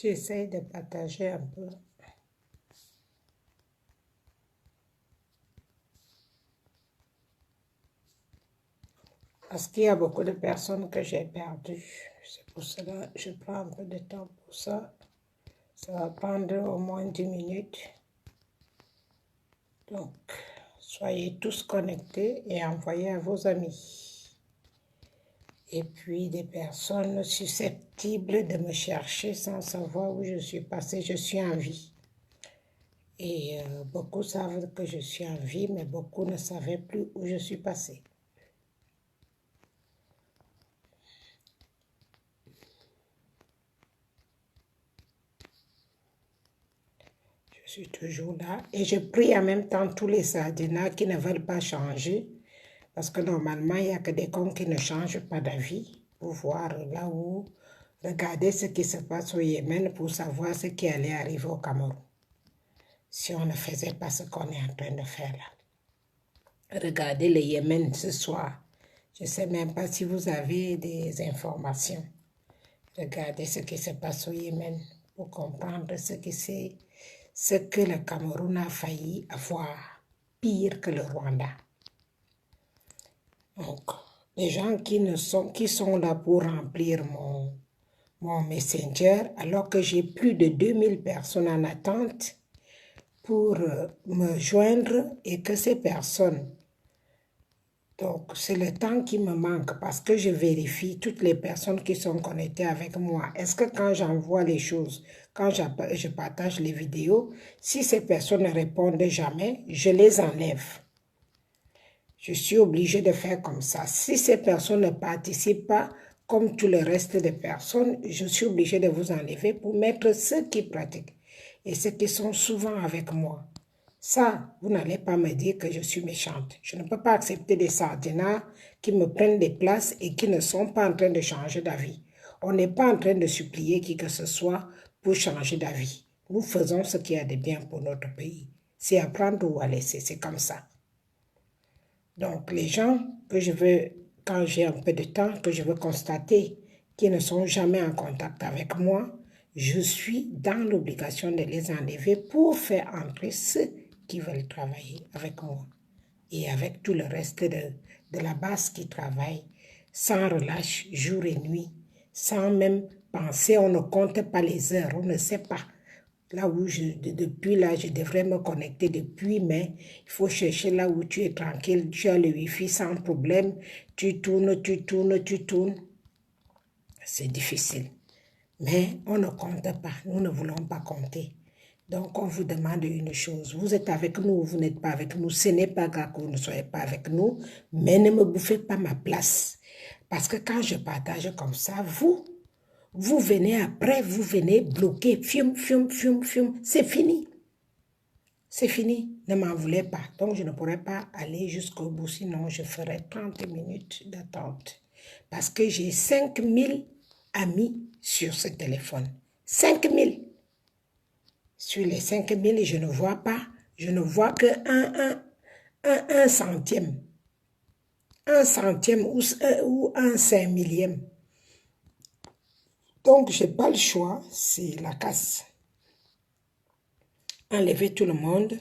J'essaie de partager un peu. Parce qu'il y a beaucoup de personnes que j'ai perdues. C'est pour cela que je prends un peu de temps pour ça. Ça va prendre au moins 10 minutes. Donc, soyez tous connectés et envoyez à vos amis. Et puis, des personnes susceptibles de me chercher sans savoir où je suis passée, je suis en vie. Et beaucoup savent que je suis en vie, mais beaucoup ne savaient plus où je suis passée. Je suis toujours là et je prie en même temps tous les sadhana qui ne veulent pas changer. Parce que normalement, il n'y a que des cons qui ne changent pas d'avis pour voir là où, regarder ce qui se passe au Yémen pour savoir ce qui allait arriver au Cameroun. Si on ne faisait pas ce qu'on est en train de faire là. Regardez le Yémen ce soir. Je ne sais même pas si vous avez des informations. Regardez ce qui se passe au Yémen pour comprendre ce que le Cameroun a failli avoir, pire que le Rwanda. Donc, les gens qui sont là pour remplir mon messenger, alors que j'ai plus de 2000 personnes en attente pour me joindre et que ces personnes, donc c'est le temps qui me manque parce que je vérifie toutes les personnes qui sont connectées avec moi. Est-ce que quand j'envoie les choses, quand je partage les vidéos, si ces personnes ne répondent jamais, je les enlève. Je suis obligée de faire comme ça. Si ces personnes ne participent pas, comme tout le reste des personnes, je suis obligée de vous enlever pour mettre ceux qui pratiquent et ceux qui sont souvent avec moi. Ça, vous n'allez pas me dire que je suis méchante. Je ne peux pas accepter des sardinats qui me prennent des places et qui ne sont pas en train de changer d'avis. On n'est pas en train de supplier qui que ce soit pour changer d'avis. Nous faisons ce qu'il y a de bien pour notre pays. C'est à prendre ou à laisser, c'est comme ça. Donc, les gens que je veux, quand j'ai un peu de temps, que je veux constater, qui ne sont jamais en contact avec moi, je suis dans l'obligation de les enlever pour faire entrer ceux qui veulent travailler avec moi et avec tout le reste de la base qui travaille sans relâche, jour et nuit, sans même penser, on ne compte pas les heures, on ne sait pas. Là où depuis là, je devrais me connecter depuis, mais il faut chercher là où tu es tranquille, tu as le Wi-Fi sans problème, tu tournes. C'est difficile. Mais on ne compte pas, nous ne voulons pas compter. Donc on vous demande une chose, vous êtes avec nous ou vous n'êtes pas avec nous, ce n'est pas grave que vous ne soyez pas avec nous, mais ne me bouffez pas ma place. Parce que quand je partage comme ça, vous venez après, vous venez bloquer, fium, c'est fini. C'est fini, ne m'en voulez pas. Donc je ne pourrai pas aller jusqu'au bout, sinon je ferai 30 minutes d'attente. Parce que j'ai 5000 amis sur ce téléphone. 5000. Sur les 5000, je ne vois que un centième. Un centième ou un 5 millième. Donc, je n'ai pas le choix, c'est la casse. Enlever tout le monde,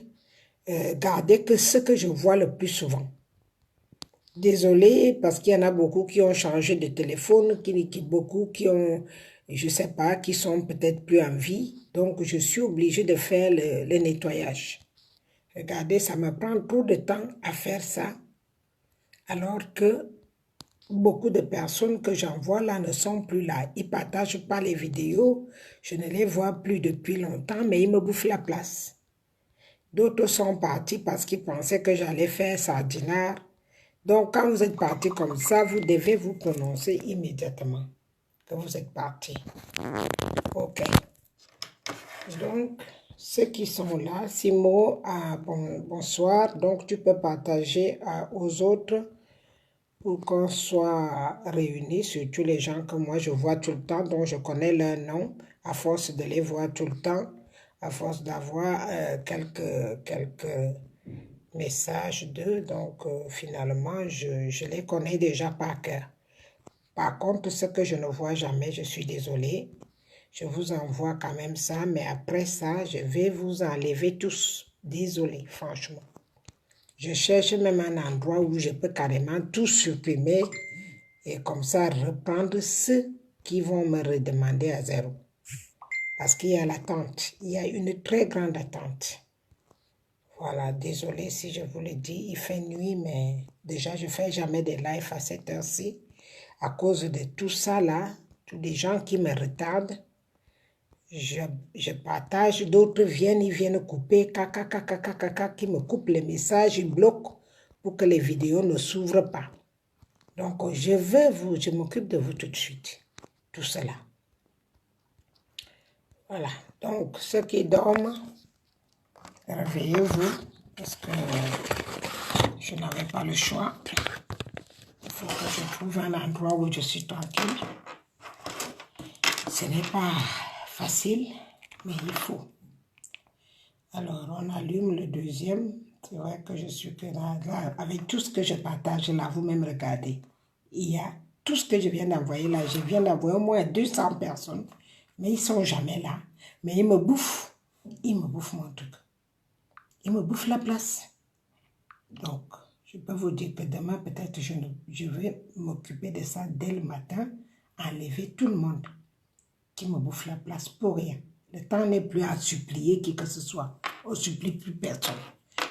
garder que ce que je vois le plus souvent. Désolée, parce qu'il y en a beaucoup qui ont changé de téléphone, beaucoup qui ont, je ne sais pas, qui sont peut-être plus en vie. Donc, je suis obligée de faire le nettoyage. Regardez, ça me prend trop de temps à faire ça, alors que beaucoup de personnes que j'envoie là ne sont plus là. Ils ne partagent pas les vidéos, je ne les vois plus depuis longtemps, mais ils me bouffent la place. D'autres sont partis parce qu'ils pensaient que j'allais faire sardinard. Donc, quand vous êtes parti comme ça, vous devez vous prononcer immédiatement que vous êtes parti. OK. Donc, ceux qui sont là, Simo, bonsoir. Donc, tu peux partager aux autres pour qu'on soit réunis, surtout les gens que moi je vois tout le temps, dont je connais leur nom, à force de les voir tout le temps, à force d'avoir quelques messages d'eux. Donc, finalement, je les connais déjà par cœur. Par contre, ce que je ne vois jamais, je suis désolée, Je vous envoie quand même ça, mais après ça, je vais vous enlever tous. Désolé, franchement. Je cherche même un endroit où je peux carrément tout supprimer et comme ça reprendre ceux qui vont me redemander à zéro. Parce qu'il y a l'attente. Il y a une très grande attente. Voilà, désolé si je vous le dis, il fait nuit, mais déjà je ne fais jamais de live à cette heure-ci. À cause de tout ça là, tous les gens qui me retardent, je partage, d'autres viennent, ils viennent couper, qui me coupent les messages, ils bloquent pour que les vidéos ne s'ouvrent pas. Donc, je m'occupe de vous tout de suite, tout cela. Voilà, donc ceux qui dorment, réveillez-vous, parce que je n'avais pas le choix. Il faut que je trouve un endroit où je suis tranquille. Ce n'est pas facile, mais il faut. Alors, on allume le deuxième. C'est vrai que je suis que là, avec tout ce que je partage là, vous-même regardez. Il y a tout ce que je viens d'envoyer là. Je viens d'envoyer au moins 200 personnes, mais ils ne sont jamais là. Mais ils me bouffent. Ils me bouffent mon truc. Ils me bouffent la place. Donc, je peux vous dire que demain, peut-être, je vais m'occuper de ça dès le matin, enlever tout le monde qui me bouffe la place pour rien. Le temps n'est plus à supplier qui que ce soit. On ne supplie plus personne.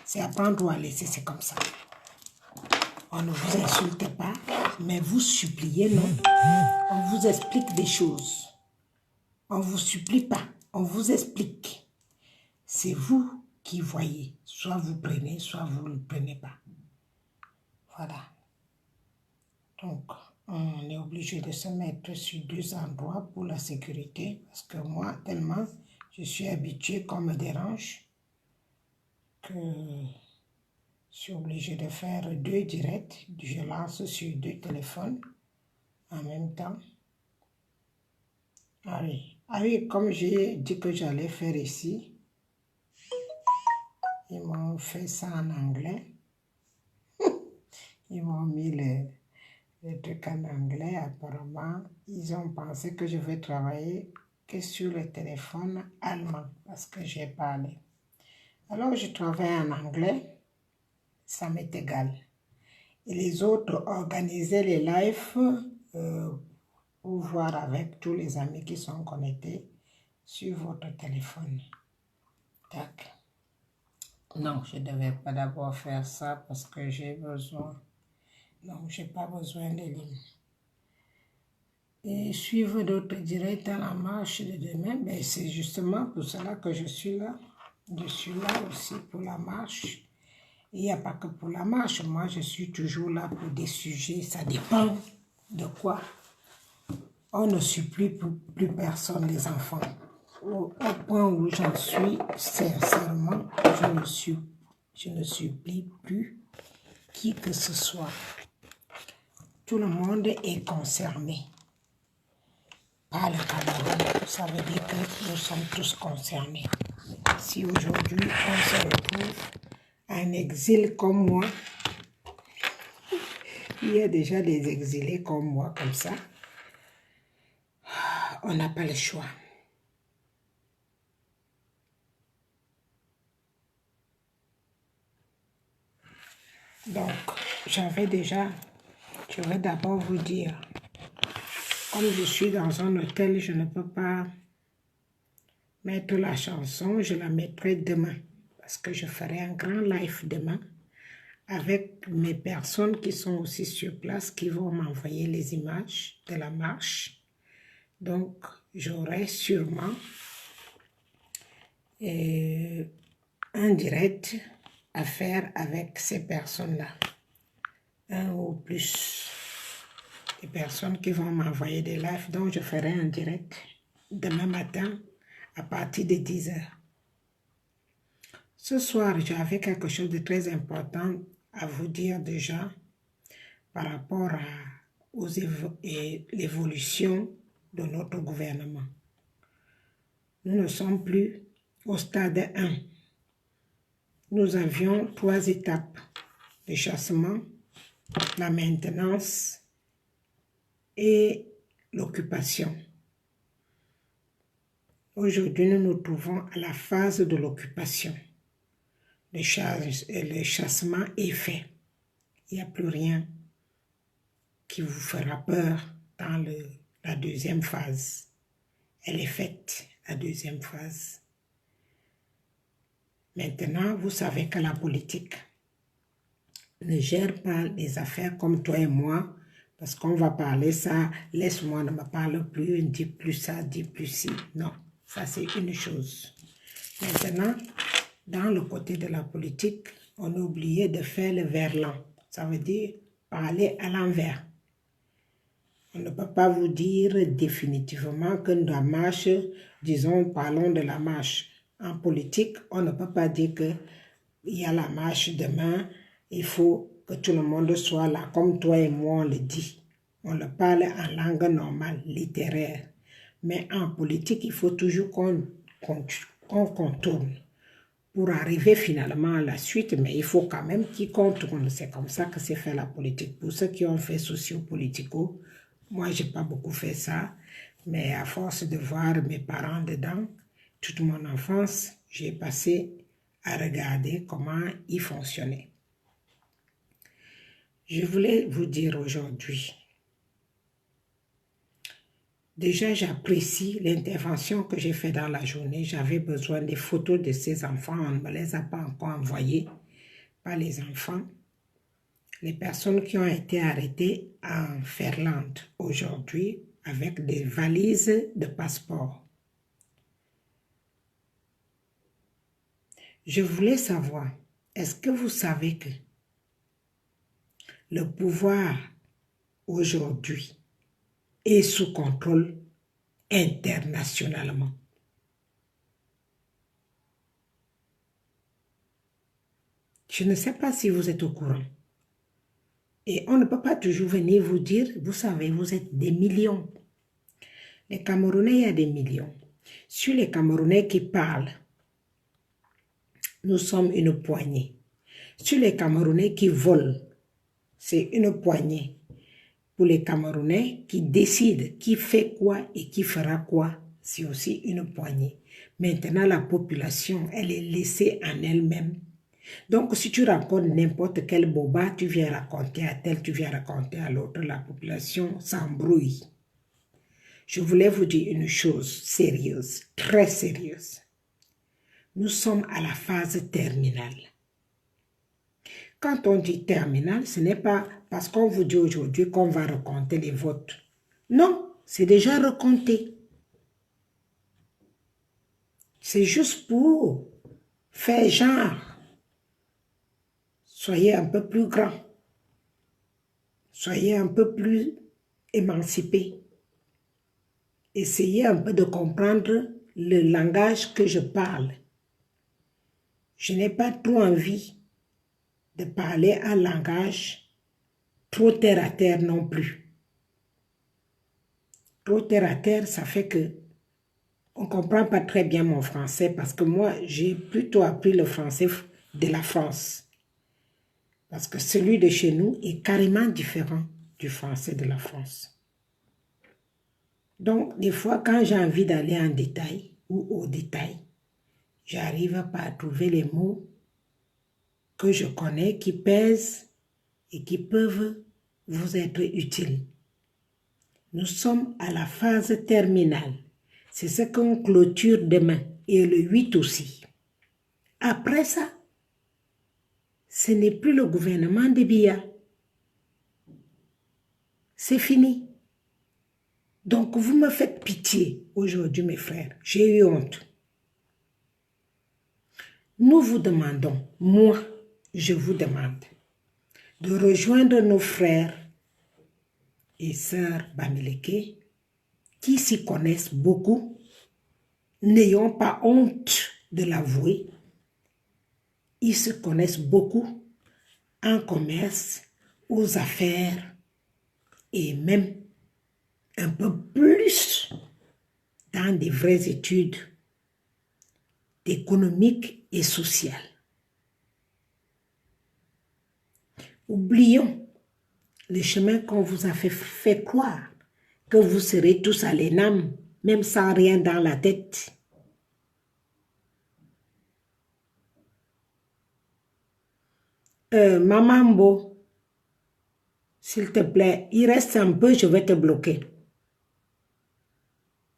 C'est à prendre ou à laisser, c'est comme ça. On ne vous insulte pas, mais vous suppliez, non. On vous explique des choses. On ne vous supplie pas, on vous explique. C'est vous qui voyez. Soit vous prenez, soit vous ne prenez pas. Voilà. Donc, on est obligé de se mettre sur deux endroits pour la sécurité. Parce que moi, tellement, je suis habituée qu'on me dérange que je suis obligée de faire 2 directs. Je lance sur 2 téléphones en même temps. Ah oui, comme j'ai dit que j'allais faire ici, ils m'ont fait ça en anglais. Ils m'ont mis les trucs en anglais. Apparemment, ils ont pensé que je vais travailler que sur le téléphone allemand parce que j'ai parlé. Alors, je travaille en anglais, ça m'est égal. Et les autres organisaient les lives pour voir avec tous les amis qui sont connectés sur votre téléphone. Tac. Non, je ne devais pas d'abord faire ça parce que j'ai besoin. Non, je n'ai pas besoin de lignes. Et suivre d'autres directs à la marche de demain, ben c'est justement pour cela que je suis là. Je suis là aussi pour la marche. Il n'y a pas que pour la marche. Moi, je suis toujours là pour des sujets. Ça dépend de quoi. On ne supplie plus personne, les enfants. Au point où j'en suis, sincèrement, je ne supplie plus qui que ce soit. Tout le monde est concerné par le Cameroun. Ça veut dire que nous sommes tous concernés. Si aujourd'hui on se retrouve en exil comme moi, il y a déjà des exilés comme moi, comme ça, on n'a pas le choix. Donc, je vais d'abord vous dire, comme je suis dans un hôtel, je ne peux pas mettre la chanson, je la mettrai demain, parce que je ferai un grand live demain, avec mes personnes qui sont aussi sur place, qui vont m'envoyer les images de la marche. Donc, j'aurai sûrement un direct à faire avec ces personnes-là. Un ou plus de personnes qui vont m'envoyer des lives. Donc, je ferai un direct demain matin à partir de 10 heures. Ce soir, j'avais quelque chose de très important à vous dire déjà par rapport à l'évolution de notre gouvernement. Nous ne sommes plus au stade 1. Nous avions 3 étapes: le chassement, la maintenance et l'occupation. Aujourd'hui, nous nous trouvons à la phase de l'occupation. Le chassement est fait. Il n'y a plus rien qui vous fera peur dans la deuxième phase. Elle est faite, la deuxième phase. Maintenant, vous savez que la politique ne gère pas les affaires comme toi et moi, parce qu'on va parler ça, laisse-moi, ne me parle plus, dis plus ça, dis plus ci. Non, ça c'est une chose. Maintenant, dans le côté de la politique, on a oublié de faire le verlan. Ça veut dire parler à l'envers. On ne peut pas vous dire définitivement que la marche, disons, parlons de la marche. En politique, on ne peut pas dire qu'il y a la marche demain, il faut que tout le monde soit là, comme toi et moi on le dit. On le parle en langue normale, littéraire. Mais en politique, il faut toujours qu'on contourne pour arriver finalement à la suite, mais il faut quand même qu'ils contournent. C'est comme ça que c'est fait la politique. Pour ceux qui ont fait socio-politico, moi, je n'ai pas beaucoup fait ça, mais à force de voir mes parents dedans, toute mon enfance, j'ai passé à regarder comment ils fonctionnaient. Je voulais vous dire aujourd'hui, déjà j'apprécie l'intervention que j'ai faite dans la journée. J'avais besoin des photos de ces enfants, on ne me les a pas encore envoyées, pas les enfants. Les personnes qui ont été arrêtées en Finlande aujourd'hui avec des valises de passeport. Je voulais savoir, est-ce que vous savez que le pouvoir aujourd'hui est sous contrôle internationalement? Je ne sais pas si vous êtes au courant. Et on ne peut pas toujours venir vous dire, vous savez, vous êtes des millions. Les Camerounais, il y a des millions. Sur les Camerounais qui parlent, nous sommes une poignée. Sur les Camerounais qui volent, c'est une poignée. Pour les Camerounais qui décident qui fait quoi et qui fera quoi, c'est aussi une poignée. Maintenant, la population, elle est laissée en elle-même. Donc, si tu racontes n'importe quel boba, tu viens raconter à tel, tu viens raconter à l'autre, la population s'embrouille. Je voulais vous dire une chose sérieuse, très sérieuse. Nous sommes à la phase terminale. Quand on dit terminale, ce n'est pas parce qu'on vous dit aujourd'hui qu'on va recompter les votes. Non, c'est déjà recompté. C'est juste pour faire genre. Soyez un peu plus grand. Soyez un peu plus émancipés. Essayez un peu de comprendre le langage que je parle. Je n'ai pas trop envie de parler un langage trop terre à terre non plus. Trop terre à terre, ça fait que on ne comprend pas très bien mon français parce que moi, j'ai plutôt appris le français de la France. Parce que celui de chez nous est carrément différent du français de la France. Donc, des fois, quand j'ai envie d'aller en détail ou au détail, j'arrive pas à trouver les mots que je connais, qui pèsent et qui peuvent vous être utiles. Nous sommes à la phase terminale. C'est ce qu'on clôture demain et le 8 aussi. Après ça, ce n'est plus le gouvernement de Biya. C'est fini. Donc, vous me faites pitié aujourd'hui, mes frères. J'ai eu honte. Nous vous demandons, moi, je vous demande de rejoindre nos frères et sœurs Bamileke qui s'y connaissent beaucoup. N'ayons pas honte de l'avouer. Ils se connaissent beaucoup en commerce, aux affaires et même un peu plus dans des vraies études économiques et sociales. Oublions le chemin qu'on vous a fait croire que vous serez tous à l'ENAM, même sans rien dans la tête. Maman Mbo, s'il te plaît, il reste un peu, je vais te bloquer.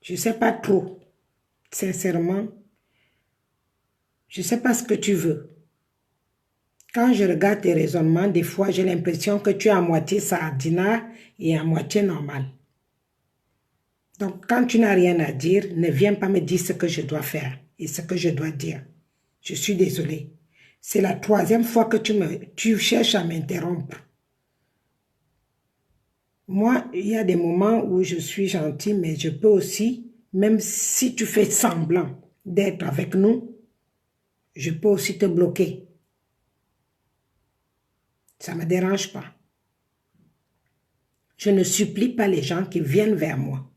Je ne sais pas trop. Sincèrement, je ne sais pas ce que tu veux. Quand je regarde tes raisonnements, des fois, j'ai l'impression que tu es à moitié sardinard et à moitié normal. Donc, quand tu n'as rien à dire, ne viens pas me dire ce que je dois faire et ce que je dois dire. Je suis désolée. C'est la 3e fois que tu cherches à m'interrompre. Moi, il y a des moments où je suis gentille, mais je peux aussi, même si tu fais semblant d'être avec nous, je peux aussi te bloquer. Ça ne me dérange pas. Je ne supplie pas les gens qui viennent vers moi.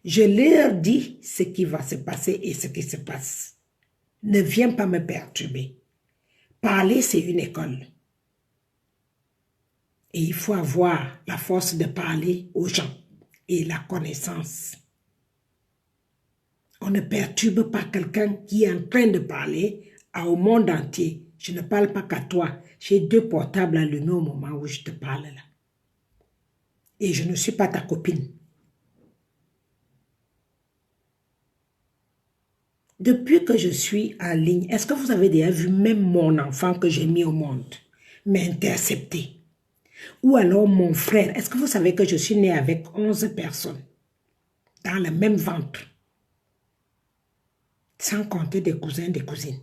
Je leur dis ce qui va se passer et ce qui se passe. Ne viens pas me perturber. Parler, c'est une école. Et il faut avoir la force de parler aux gens et la connaissance. On ne perturbe pas quelqu'un qui est en train de parler au monde entier. Je ne parle pas qu'à toi. J'ai 2 portables allumés au moment où je te parle là. Et je ne suis pas ta copine. Depuis que je suis en ligne, est-ce que vous avez déjà vu même mon enfant que j'ai mis au monde m'intercepter? Ou alors mon frère, est-ce que vous savez que je suis née avec 11 personnes dans le même ventre? Sans compter des cousins, des cousines.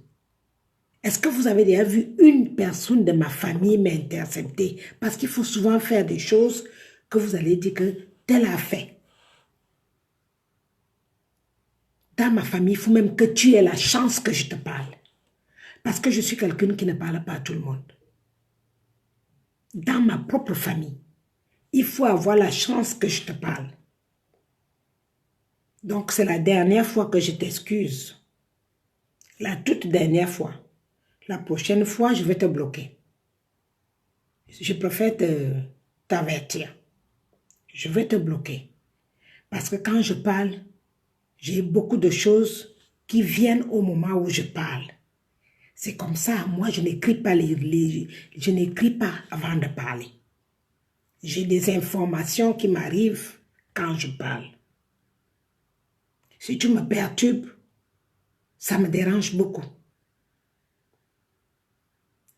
Est-ce que vous avez déjà vu une personne de ma famille m'intercepter? Parce qu'il faut souvent faire des choses que vous allez dire que tel a fait. Dans ma famille, il faut même que tu aies la chance que je te parle. Parce que je suis quelqu'un qui ne parle pas à tout le monde. Dans ma propre famille, il faut avoir la chance que je te parle. Donc, c'est la dernière fois que je t'excuse. La toute dernière fois. La prochaine fois, je vais te bloquer. Je préfère t'avertir. Je vais te bloquer. Parce que quand je parle, j'ai beaucoup de choses qui viennent au moment où je parle. C'est comme ça, moi je n'écris pas je n'écris pas avant de parler. J'ai des informations qui m'arrivent quand je parle. Si tu me perturbes, ça me dérange beaucoup.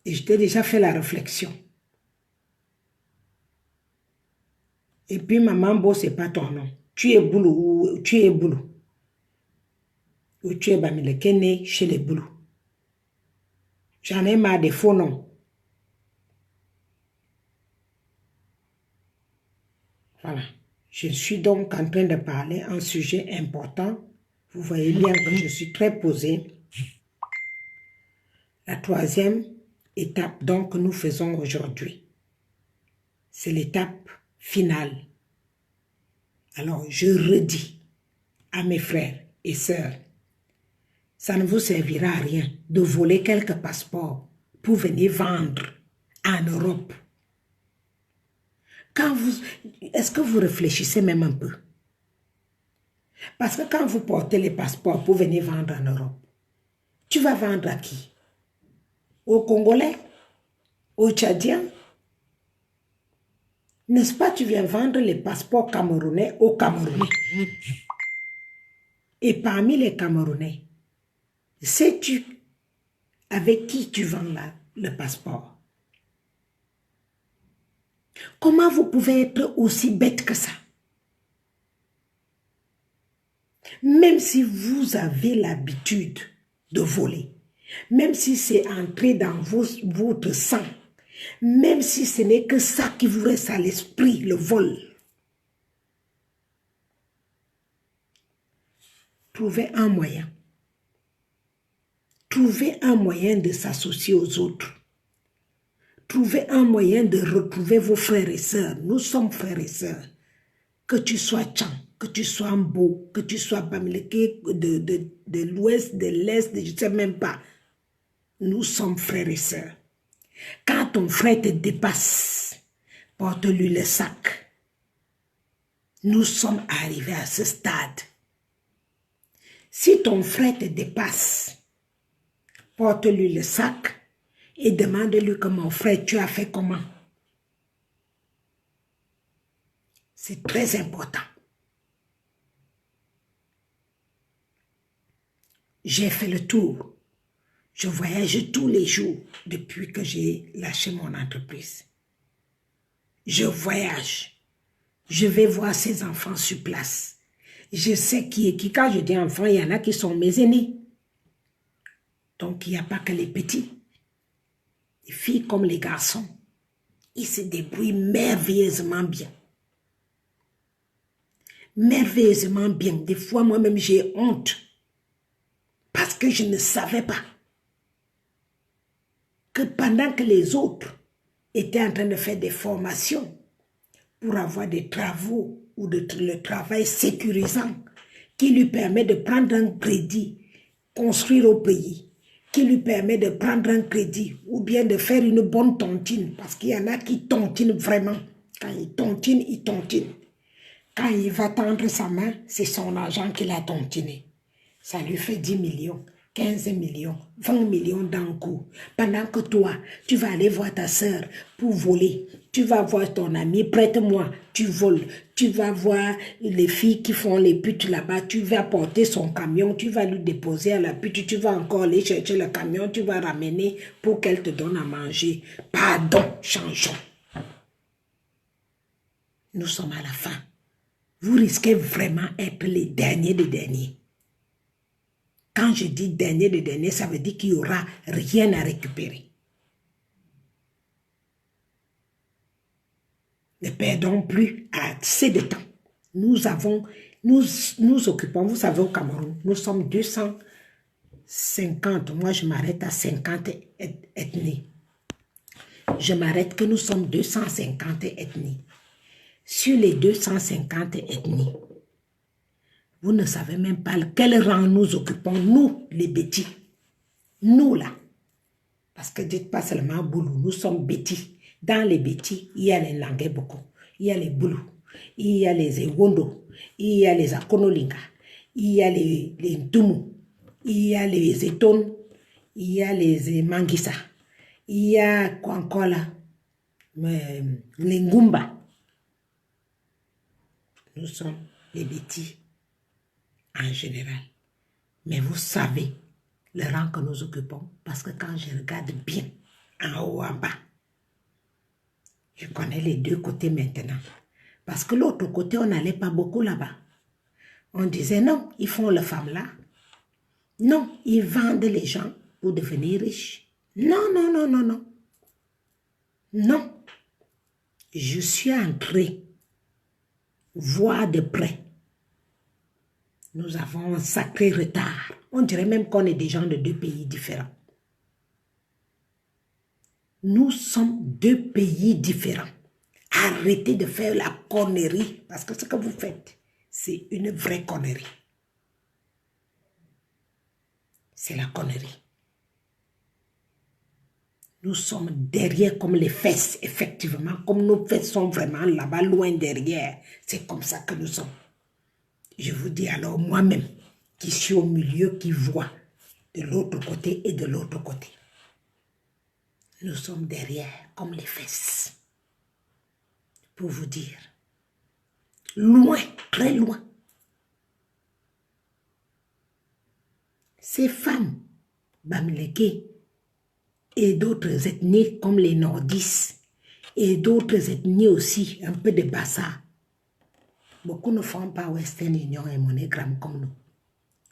Et je t'ai déjà fait la réflexion. Et puis Maman Mbo, c'est pas ton nom. Tu es Boulou ou tu es Boulou. Ou tu es Bamilekene chez les Boulous. J'en ai marre des faux noms. Voilà. Je suis donc en train de parler un sujet important. Vous voyez bien que je suis très posée. La 3e étape donc que nous faisons aujourd'hui. C'est l'étape finale. Alors, je redis à mes frères et sœurs, ça ne vous servira à rien de voler quelques passeports pour venir vendre en Europe. Est-ce que vous réfléchissez même un peu? Parce que quand vous portez les passeports pour venir vendre en Europe, tu vas vendre à qui? Aux Congolais? Aux Tchadiens? N'est-ce pas, tu viens vendre les passeports camerounais aux Camerounais? Et parmi les Camerounais, sais-tu avec qui tu vends le passeport? Comment vous pouvez être aussi bête que ça? Même si vous avez l'habitude de voler, même si c'est entré dans votre sang, même si ce n'est que ça qui vous reste à l'esprit, le vol, trouvez un moyen. Trouvez un moyen de s'associer aux autres. Trouvez un moyen de retrouver vos frères et sœurs. Nous sommes frères et sœurs. Que tu sois Tchan, que tu sois Mbo, que tu sois Bamileke de l'ouest, de l'est, je ne sais même pas. Nous sommes frères et sœurs. Quand ton frère te dépasse, porte-lui le sac. Nous sommes arrivés à ce stade. Si ton frère te dépasse, porte-lui le sac et demande-lui que mon frère, tu as fait comment? C'est très important. J'ai fait le tour. Je voyage tous les jours depuis que j'ai lâché mon entreprise. Je voyage. Je vais voir ses enfants sur place. Je sais qui est qui. Quand je dis enfants, il y en a qui sont mes aînés. Donc, il n'y a pas que les petits. Les filles comme les garçons. Ils se débrouillent merveilleusement bien. Merveilleusement bien. Des fois, moi-même, j'ai honte. Parce que je ne savais pas que pendant que les autres étaient en train de faire des formations pour avoir des travaux ou le travail sécurisant qui lui permet de prendre un crédit, construire au pays, qui lui permet de prendre un crédit ou bien de faire une bonne tontine, parce qu'il y en a qui tontinent vraiment. Quand il tontine, il tontine. Quand il va tendre sa main, c'est son argent qu'il a tontiné. Ça lui fait 10 millions, 15 millions, 20 millions d'un coup. Pendant que toi, tu vas aller voir ta sœur pour voler. Tu vas voir ton ami, prête-moi, tu voles. Tu vas voir les filles qui font les putes là-bas. Tu vas porter son camion, tu vas lui déposer à la pute. Tu vas encore aller chercher le camion, tu vas ramener pour qu'elle te donne à manger. Pardon, changeons. Nous sommes à la fin. Vous risquez vraiment d'être les derniers des derniers. Quand je dis dernier des derniers, ça veut dire qu'il n'y aura rien à récupérer. Ne perdons plus assez de temps. Nous occupons, vous savez, au Cameroun, nous sommes 250. Moi, je m'arrête à 50 ethnies. Je m'arrête que nous sommes 250 ethnies. Sur les 250 ethnies, vous ne savez même pas quel rang nous occupons, nous, les bêtis. Nous, là. Parce que dites pas seulement Boulou, nous sommes bêtis. Dans les bêtis, il y a les Langues beaucoup. Il y a les Boulou. Il y a les Ewondo. Il y a les Akonolinga. Il y a les Ntumu. Il y a les Eton. Il y a les Mangisa. Il y a quoi encore là? Les Ngumba. Nous sommes les bêtis en général. Mais vous savez le rang que nous occupons, parce que quand je regarde bien en haut, en bas, je connais les deux côtés maintenant. Parce que l'autre côté, on n'allait pas beaucoup là-bas. On disait non, ils font le femme là. Non, ils vendent les gens pour devenir riches. Non, non, non, non, non. Non. Je suis entrée voir de près. Nous avons un sacré retard. On dirait même qu'on est des gens de deux pays différents. Nous sommes deux pays différents. Arrêtez de faire la connerie, parce que ce que vous faites, c'est une vraie connerie. C'est la connerie. Nous sommes derrière comme les fesses, effectivement, comme nos fesses sont vraiment là-bas, loin derrière. C'est comme ça que nous sommes. Je vous dis alors moi-même, qui suis au milieu, qui vois de l'autre côté et de l'autre côté. Nous sommes derrière comme les fesses. Pour vous dire, loin, très loin. Ces femmes, Bamileke, et d'autres ethnies comme les nordistes, et d'autres ethnies aussi, un peu de Bassa, beaucoup ne font pas Western Union et MoneyGram comme nous.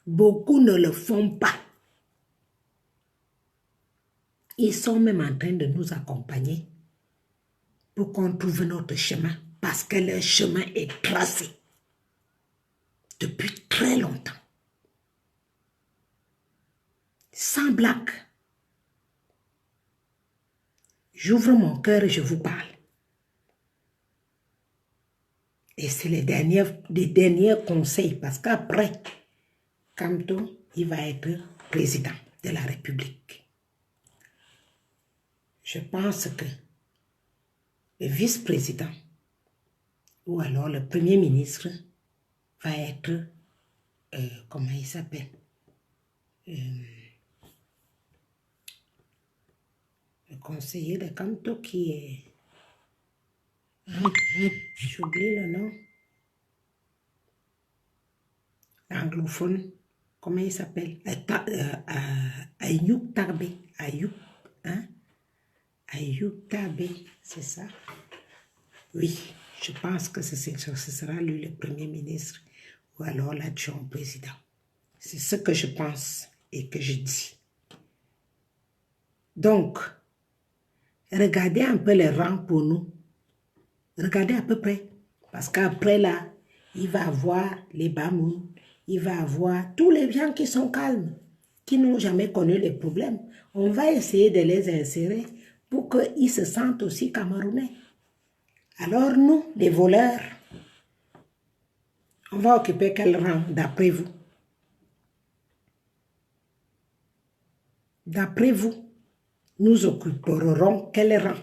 Beaucoup ne le font pas. Ils sont même en train de nous accompagner pour qu'on trouve notre chemin, parce que leur chemin est tracé depuis très longtemps. Sans blague. J'ouvre mon cœur et je vous parle. Et c'est les derniers conseils, parce qu'après, Kamto, il va être président de la République. Je pense que le vice-président, ou alors le premier ministre, va être, comment il s'appelle? Le conseiller de Kanto qui est... J'oublie le nom. L'anglophone. Comment il s'appelle? Ayoub Tabe. Ayoub. Hein? Ayoub Tabe, c'est ça? Oui, je pense que ce sera lui le premier ministre ou alors l'adjoint au président. C'est ce que je pense et que je dis. Donc, regardez un peu les rangs pour nous. Regardez à peu près. Parce qu'après là, il va avoir les Bamoun, il va avoir tous les gens qui sont calmes, qui n'ont jamais connu les problèmes. On va essayer de les insérer pour qu'ils se sentent aussi camerounais. Alors nous, les voleurs, on va occuper quel rang d'après vous? D'après vous, nous occuperons quel rang?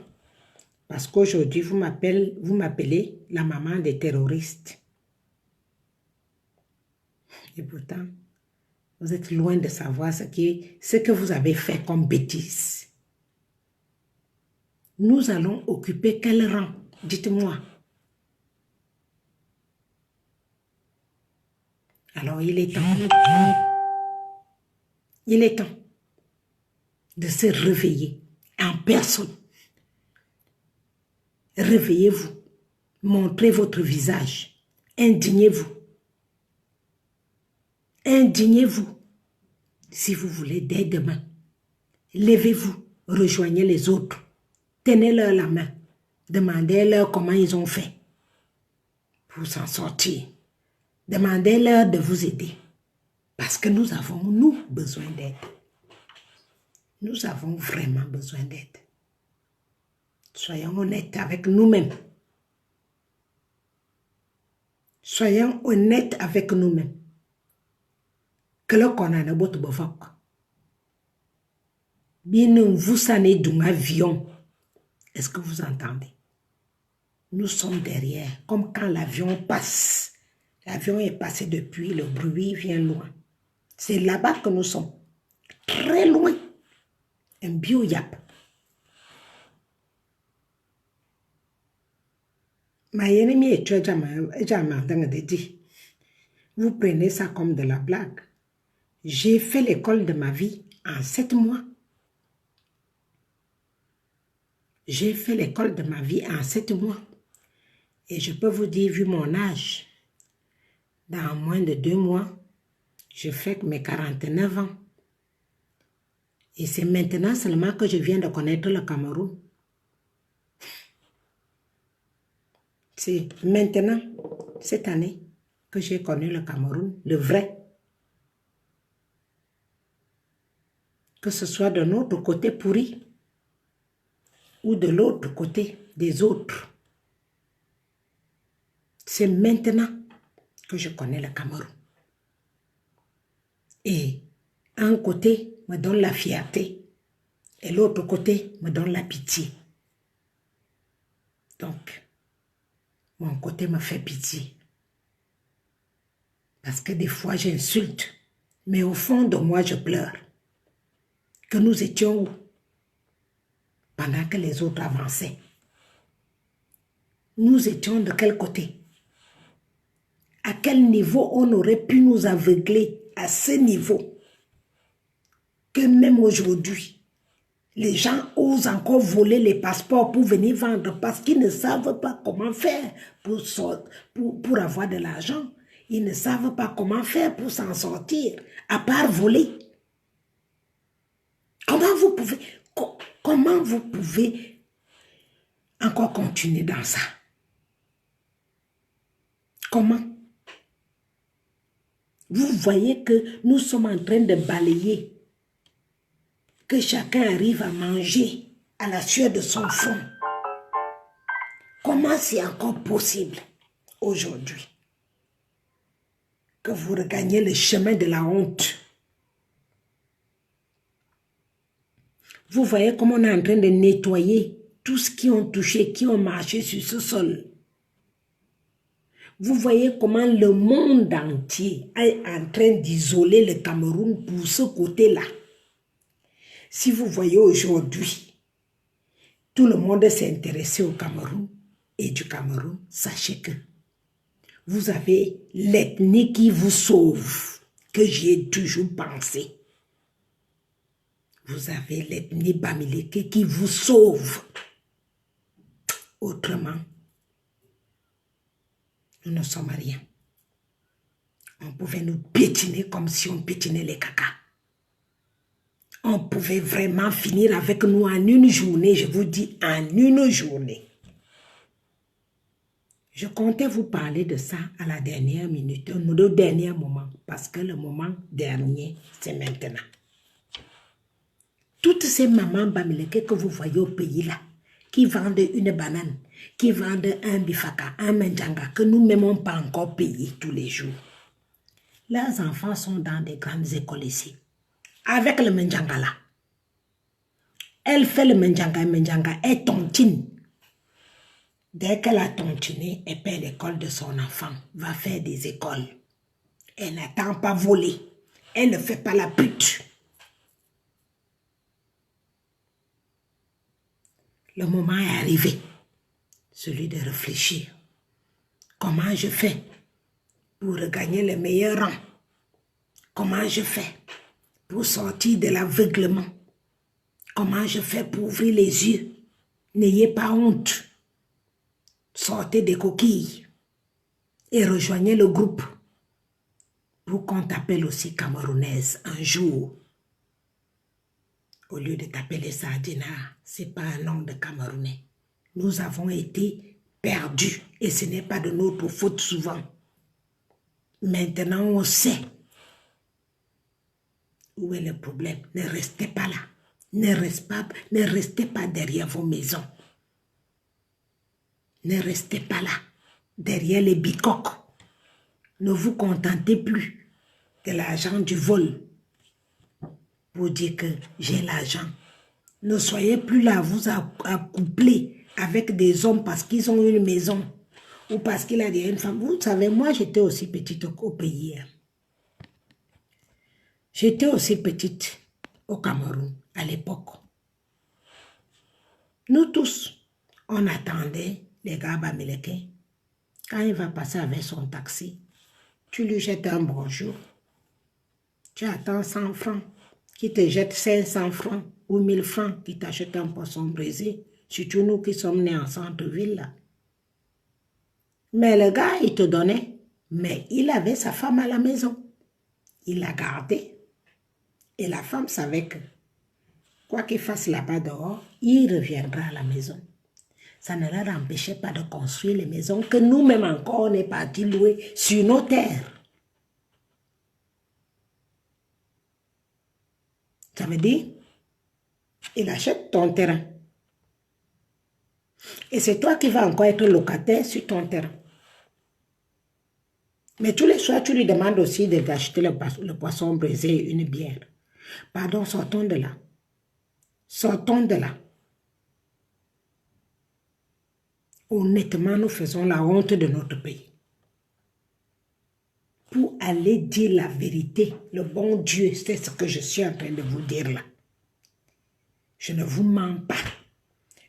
Parce qu'aujourd'hui, vous m'appelez la maman des terroristes. Et pourtant, vous êtes loin de savoir ce que vous avez fait comme bêtise. Nous allons occuper quel rang? Dites-moi. Alors, il est temps. Il est temps de se réveiller en personne. Réveillez-vous. Montrez votre visage. Indignez-vous. Indignez-vous. Si vous voulez, dès demain, levez-vous, rejoignez les autres. Tenez-leur la main. Demandez-leur comment ils ont fait pour s'en sortir. Demandez-leur de vous aider. Parce que nous avons, besoin d'aide. Nous avons vraiment besoin d'aide. Soyons honnêtes avec nous-mêmes. Soyons honnêtes avec nous-mêmes. Que le qu'on a ne botte bovok. Bien vous s'en d'un avion. Est-ce que vous entendez? Nous sommes derrière, comme quand l'avion passe. L'avion est passé depuis, le bruit vient loin. C'est là-bas que nous sommes. Très loin. Un bio-yap. Vous prenez ça comme de la blague. J'ai fait l'école de ma vie en 7 mois. J'ai fait l'école de ma vie en 7 mois. Et je peux vous dire, vu mon âge, dans moins de 2 mois, je fais mes 49 ans. Et c'est maintenant seulement que je viens de connaître le Cameroun. C'est maintenant, cette année, que j'ai connu le Cameroun, le vrai. Que ce soit de notre côté pourri ou de l'autre côté des autres. C'est maintenant que je connais le Cameroun. Et un côté me donne la fierté et l'autre côté me donne la pitié. Donc, mon côté me fait pitié. Parce que des fois j'insulte, mais au fond de moi je pleure. Que nous étions où? Pendant que les autres avançaient. Nous étions de quel côté? À quel niveau on aurait pu nous aveugler à ce niveau? Que même aujourd'hui, les gens osent encore voler les passeports pour venir vendre parce qu'ils ne savent pas comment faire pour avoir de l'argent. Ils ne savent pas comment faire pour s'en sortir, à part voler. Comment vous pouvez encore continuer dans ça? Comment? Vous voyez que nous sommes en train de balayer. Que chacun arrive à manger à la sueur de son front. Comment c'est encore possible aujourd'hui que vous regagnez le chemin de la honte? Vous voyez comment on est en train de nettoyer tout ce qui ont touché, qui ont marché sur ce sol. Vous voyez comment le monde entier est en train d'isoler le Cameroun pour ce côté-là. Si vous voyez aujourd'hui tout le monde s'est intéressé au Cameroun et du Cameroun, sachez que vous avez l'ethnie qui vous sauve, que j'ai toujours pensé. Vous avez l'ethnie Bamileke qui vous sauve. Autrement, nous ne sommes rien. On pouvait nous piétiner comme si on piétinait les cacas. On pouvait vraiment finir avec nous en une journée, je vous dis, en une journée. Je comptais vous parler de ça à la dernière minute, au dernier moment, parce que le moment dernier, c'est maintenant. Toutes ces mamans Bamileke que vous voyez au pays là, qui vendent une banane, qui vendent un bifaka, un menjanga, que nous ne m'avons pas encore payé tous les jours. Leurs enfants sont dans des grandes écoles ici, avec le menjanga là. Elle fait le menjanga, elle tontine. Dès qu'elle a tontiné, elle paie l'école de son enfant, va faire des écoles. Elle n'attend pas voler. Elle ne fait pas la pute. Le moment est arrivé, celui de réfléchir. Comment je fais pour gagner le meilleur rang? Comment je fais pour sortir de l'aveuglement? Comment je fais pour ouvrir les yeux? N'ayez pas honte. Sortez des coquilles et rejoignez le groupe pour qu'on t'appelle aussi camerounaise un jour. Au lieu de t'appeler Sardina, ce n'est pas un nom de Camerounais. Nous avons été perdus et ce n'est pas de notre faute souvent. Maintenant, on sait où est le problème. Ne restez pas là. Ne restez pas derrière vos maisons. Ne restez pas là, derrière les bicoques. Ne vous contentez plus de l'argent du vol pour dire que j'ai l'argent. Ne soyez plus là, vous accoupler avec des hommes parce qu'ils ont une maison ou parce qu'il a une femme. Vous savez, moi j'étais aussi petite au pays. J'étais aussi petite au Cameroun à l'époque. Nous tous, on attendait les gars Bamileke. Quand il va passer avec son taxi, tu lui jettes un bonjour. Tu attends 100 francs, qui te jette 500 francs ou 1000 francs, qui t'achète un poisson brisé. Surtout nous qui sommes nés en centre-ville là. Mais le gars, il te donnait, mais il avait sa femme à la maison. Il l'a gardée. Et la femme savait que, quoi qu'il fasse là-bas dehors, il reviendra à la maison. Ça ne leur empêchait pas de construire les maisons que nous-mêmes encore, on est partis louer sur nos terres. Ça veut dire, il achète ton terrain. Et c'est toi qui vas encore être locataire sur ton terrain. Mais tous les soirs, tu lui demandes aussi d'acheter le poisson brisé et une bière. Pardon, sortons de là. Sortons de là. Honnêtement, nous faisons la honte de notre pays. Pour aller dire la vérité, le bon Dieu, c'est ce que je suis en train de vous dire là. Je ne vous mens pas.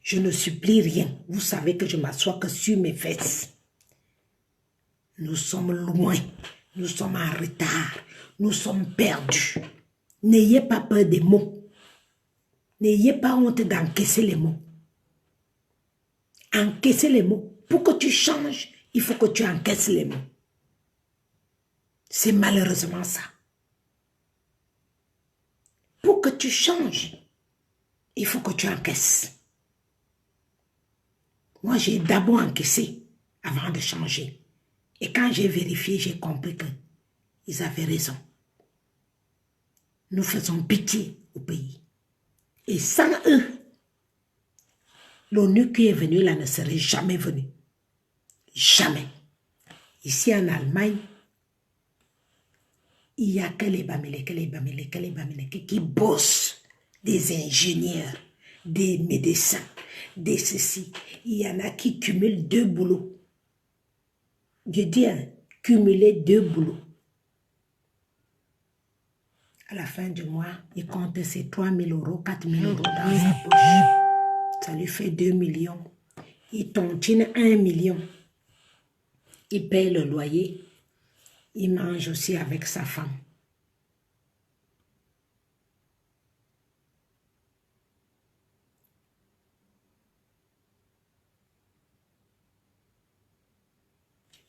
Je ne supplie rien. Vous savez que je m'assois que sur mes fesses. Nous sommes loin. Nous sommes en retard. Nous sommes perdus. N'ayez pas peur des mots. N'ayez pas honte d'encaisser les mots. Encaisser les mots. Pour que tu changes, il faut que tu encaisses les mots. C'est malheureusement ça. Pour que tu changes, il faut que tu encaisses. Moi, j'ai d'abord encaissé avant de changer. Et quand j'ai vérifié, j'ai compris qu'ils avaient raison. Nous faisons pitié au pays. Et sans eux, l'ONU qui est venu là ne serait jamais venu. Jamais. Ici en Allemagne, il n'y a que les Bamileke qui bossent. Des ingénieurs, des médecins, des ceci. Il y en a qui cumulent 2 boulots. Je dis, cumuler 2 boulots. À la fin du mois, il compte ses 3 000 €, 4 000 € dans sa poche. Ça lui fait 2 millions. Il tontine 1 million. Il paye le loyer. Il mange aussi avec sa femme.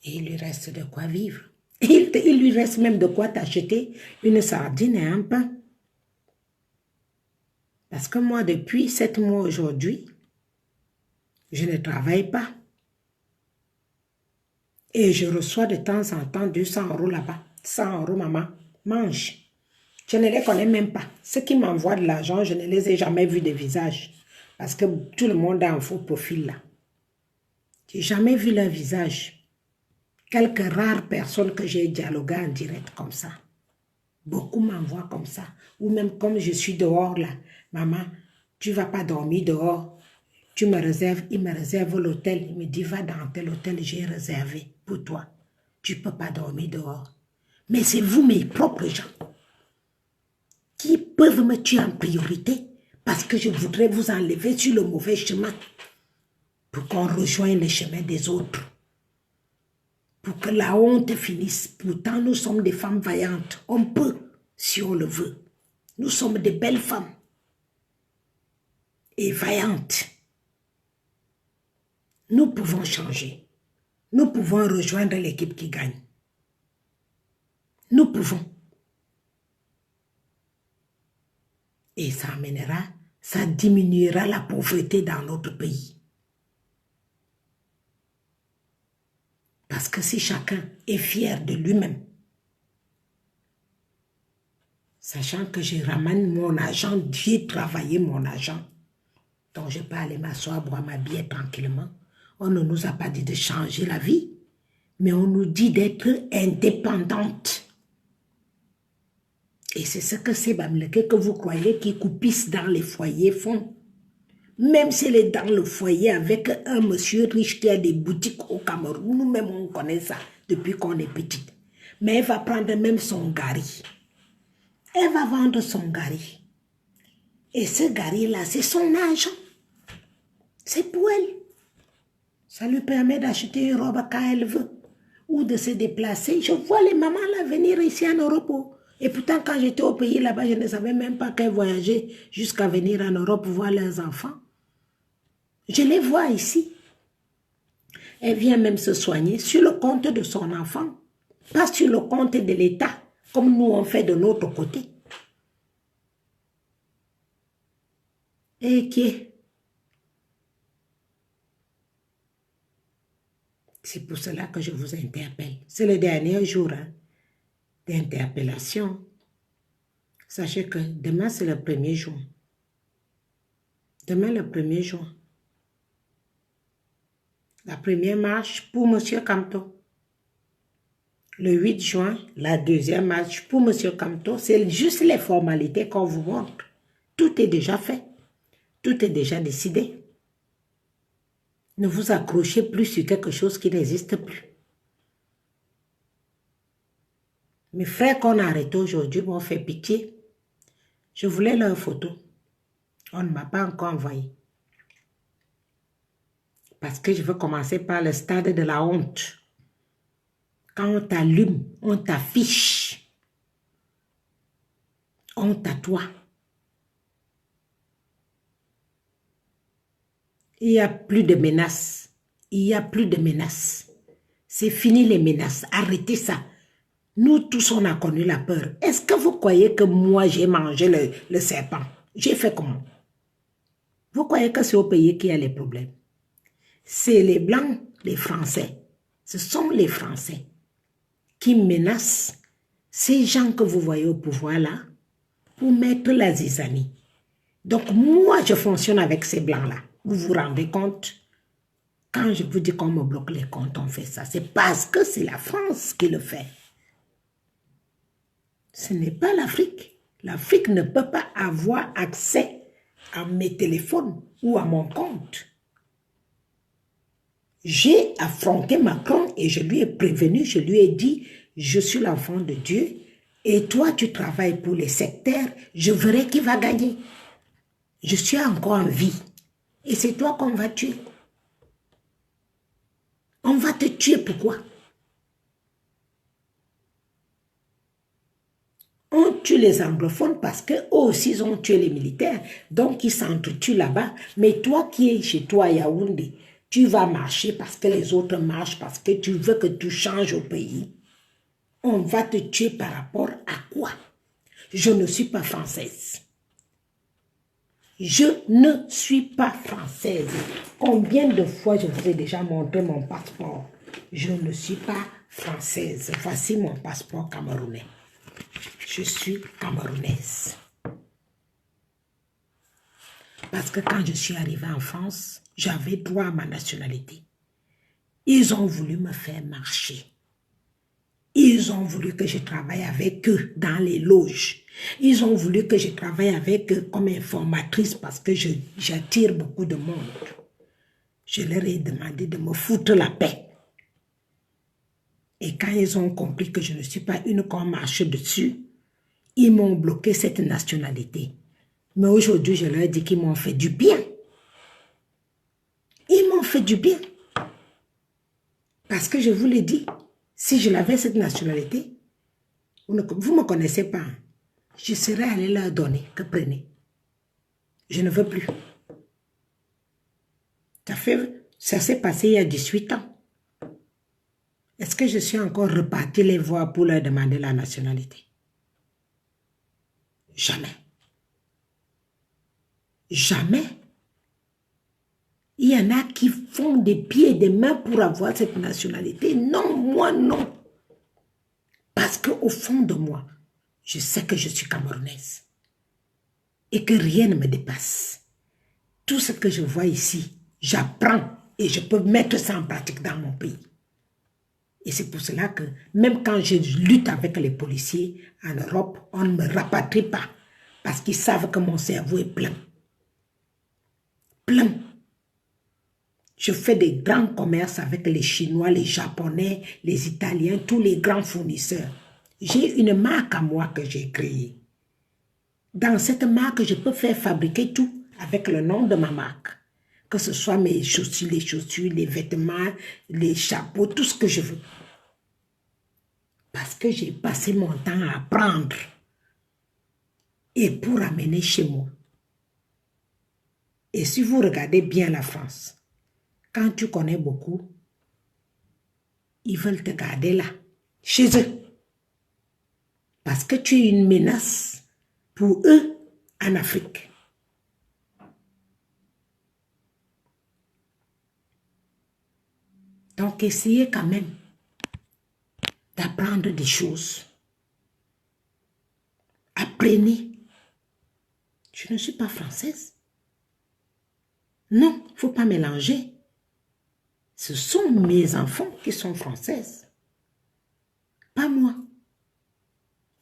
Et il lui reste de quoi vivre. Il lui reste même de quoi t'acheter une sardine et un pain. Parce que moi, depuis 7 mois aujourd'hui, je ne travaille pas. Et je reçois de temps en temps 200 € là-bas. 100 € maman, mange. Je ne les connais même pas. Ceux qui m'envoient de l'argent, je ne les ai jamais vus de visage. Parce que tout le monde a un faux profil là. Je n'ai jamais vu leur visage. Quelques rares personnes que j'ai dialogué en direct comme ça. Beaucoup m'envoient comme ça. Ou même comme je suis dehors là. Maman, tu ne vas pas dormir dehors. Tu me réserves, il me réserve l'hôtel. Il me dit, va dans tel hôtel, j'ai réservé pour toi. Tu ne peux pas dormir dehors. Mais c'est vous, mes propres gens, qui peuvent me tuer en priorité parce que je voudrais vous enlever sur le mauvais chemin pour qu'on rejoigne le chemin des autres. Pour que la honte finisse. Pourtant, nous sommes des femmes vaillantes. On peut, si on le veut. Nous sommes des belles femmes. Et vaillantes. Nous pouvons changer. Nous pouvons rejoindre l'équipe qui gagne. Nous pouvons. Et ça amènera, ça diminuera la pauvreté dans notre pays. Parce que si chacun est fier de lui-même, sachant que je ramène mon argent, j'ai travaillé mon argent, donc je peux aller m'asseoir, boire ma bière tranquillement. On ne nous a pas dit de changer la vie, mais on nous dit d'être indépendante. Et c'est ce que ces Bamileke que vous croyez qui coupissent dans les foyers font. Même s'il est dans le foyer avec un monsieur riche qui a des boutiques au Cameroun, nous-mêmes on connaît ça depuis qu'on est petite. Mais elle va prendre même son gari. Elle va vendre son gari. Et ce gari-là, c'est son argent. C'est pour elle. Ça lui permet d'acheter une robe quand elle veut. Ou de se déplacer. Je vois les mamans là venir ici en Europe. Et pourtant, quand j'étais au pays là-bas, je ne savais même pas qu'elles voyageaient jusqu'à venir en Europe voir leurs enfants. Je les vois ici. Elle vient même se soigner sur le compte de son enfant. Pas sur le compte de l'État, comme nous on fait de notre côté. Et qui? C'est pour cela que je vous interpelle. C'est le dernier jour d'interpellation. Sachez que demain, c'est le 1er juin. Demain, le 1er juin. La première marche pour M. Kamto. Le 8 juin, la deuxième marche pour M. Kamto. C'est juste les formalités qu'on vous montre. Tout est déjà fait. Tout est déjà décidé. Ne vous accrochez plus sur quelque chose qui n'existe plus. Mes frères qu'on a arrêtés aujourd'hui m'ont fait pitié. Je voulais leur photo. On ne m'a pas encore envoyé. Parce que je veux commencer par le stade de la honte. Quand on t'allume, on t'affiche. Honte à toi. Il n'y a plus de menaces. Il n'y a plus de menaces. C'est fini les menaces. Arrêtez ça. Nous tous, on a connu la peur. Est-ce que vous croyez que moi, j'ai mangé le serpent? J'ai fait comment? Vous croyez que c'est au pays qu'il y a les problèmes? C'est les Blancs, les Français. Ce sont les Français qui menacent ces gens que vous voyez au pouvoir là pour mettre la zizanie. Donc moi, je fonctionne avec ces Blancs-là. Vous vous rendez compte? Quand je vous dis qu'on me bloque les comptes, on fait ça. C'est parce que c'est la France qui le fait. Ce n'est pas l'Afrique. L'Afrique ne peut pas avoir accès à mes téléphones ou à mon compte. J'ai affronté Macron et je lui ai prévenu, je lui ai dit, je suis l'enfant de Dieu et toi tu travailles pour les sectaires, je verrai qui va gagner. Je suis encore en vie Et c'est toi qu'on va tuer. On va te tuer, pourquoi? On tue les anglophones parce qu'eux aussi ils ont tué les militaires, donc ils s'entretuent là-bas. Mais toi qui es chez toi à Yaoundé, tu vas marcher parce que les autres marchent, parce que tu veux que tu changes au pays. On va te tuer par rapport à quoi? Je ne suis pas française. Je ne suis pas française. Combien de fois je vous ai déjà montré mon passeport? Je ne suis pas française. Voici mon passeport camerounais. Je suis camerounaise. Parce que quand je suis arrivée en France, j'avais droit à ma nationalité. Ils ont voulu me faire marcher. Ils ont voulu que je travaille avec eux dans les loges. Ils ont voulu que je travaille avec eux comme informatrice parce que j'attire beaucoup de monde. Je leur ai demandé de me foutre la paix. Et quand ils ont compris que je ne suis pas une qu'on marche dessus, ils m'ont bloqué cette nationalité. Mais aujourd'hui, je leur dis qu'ils m'ont fait du bien. Ils m'ont fait du bien. Parce que je vous l'ai dit, si je l'avais cette nationalité, vous ne me connaissez pas. Je serais allé leur donner, que prenez. Je ne veux plus. Ça s'est passé il y a 18 ans. Est-ce que je suis encore reparti les voir pour leur demander la nationalité? Jamais. Jamais. Il y en a qui font des pieds et des mains pour avoir cette nationalité. Non, moi non. Parce qu'au fond de moi, je sais que je suis camerounaise. Et que rien ne me dépasse. Tout ce que je vois ici, j'apprends et je peux mettre ça en pratique dans mon pays. Et c'est pour cela que même quand je lutte avec les policiers en Europe, on ne me rapatrie pas. Parce qu'ils savent que mon cerveau est plein. Plein. Je fais des grands commerces avec les Chinois, les Japonais, les Italiens, tous les grands fournisseurs. J'ai une marque à moi que j'ai créée. Dans cette marque, je peux faire fabriquer tout avec le nom de ma marque. Que ce soit mes chaussures, les vêtements, les chapeaux, tout ce que je veux. Parce que j'ai passé mon temps à apprendre. Et pour amener chez moi. Et si vous regardez bien la France, quand tu connais beaucoup, ils veulent te garder là, chez eux. Parce que tu es une menace pour eux en Afrique. Donc, essayez quand même d'apprendre des choses. Apprenez. Je ne suis pas française. Non, il ne faut pas mélanger. Ce sont mes enfants qui sont françaises. Pas moi.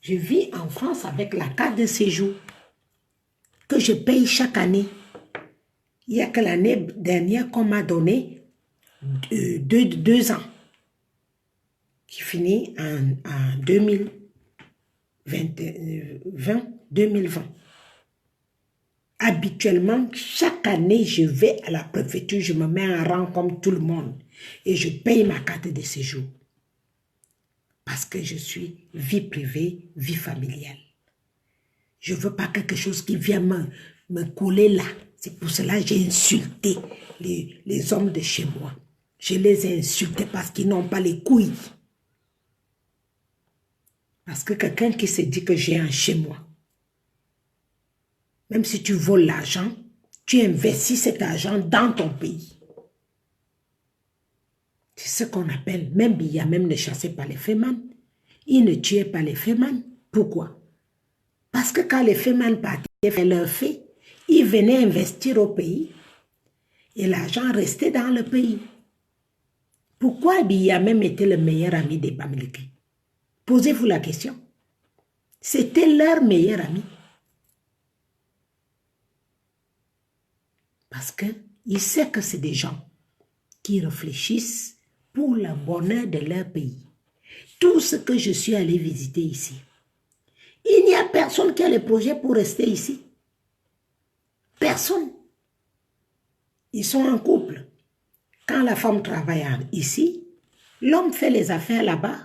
Je vis en France avec la carte de séjour que je paye chaque année. Il n'y a que l'année dernière qu'on m'a donné 2 ans qui finit en 2020. Habituellement, chaque année, je vais à la préfecture, je me mets en rang comme tout le monde et je paye ma carte de séjour. Parce que je suis vie privée, vie familiale. Je ne veux pas quelque chose qui vient me coller là. C'est pour cela que j'ai insulté les hommes de chez moi. Je les ai insultés parce qu'ils n'ont pas les couilles. Parce que quelqu'un qui se dit que j'ai un chez moi, même si tu voles l'argent, tu investis cet argent dans ton pays. C'est ce qu'on appelle, même Biya même ne chassait pas les Féman. Il ne tuait pas les Féman. Pourquoi? Parce que quand les Féman partaient faire leur fait, ils venaient investir au pays et l'argent restait dans le pays. Pourquoi Biya même était le meilleur ami des Bamileke? Posez-vous la question. C'était leur meilleur ami. Parce qu'il sait que c'est des gens qui réfléchissent pour le bonheur de leur pays. Tout ce que je suis allé visiter ici, il n'y a personne qui a le projet pour rester ici. Personne. Ils sont en couple. Quand la femme travaille ici, l'homme fait les affaires là-bas.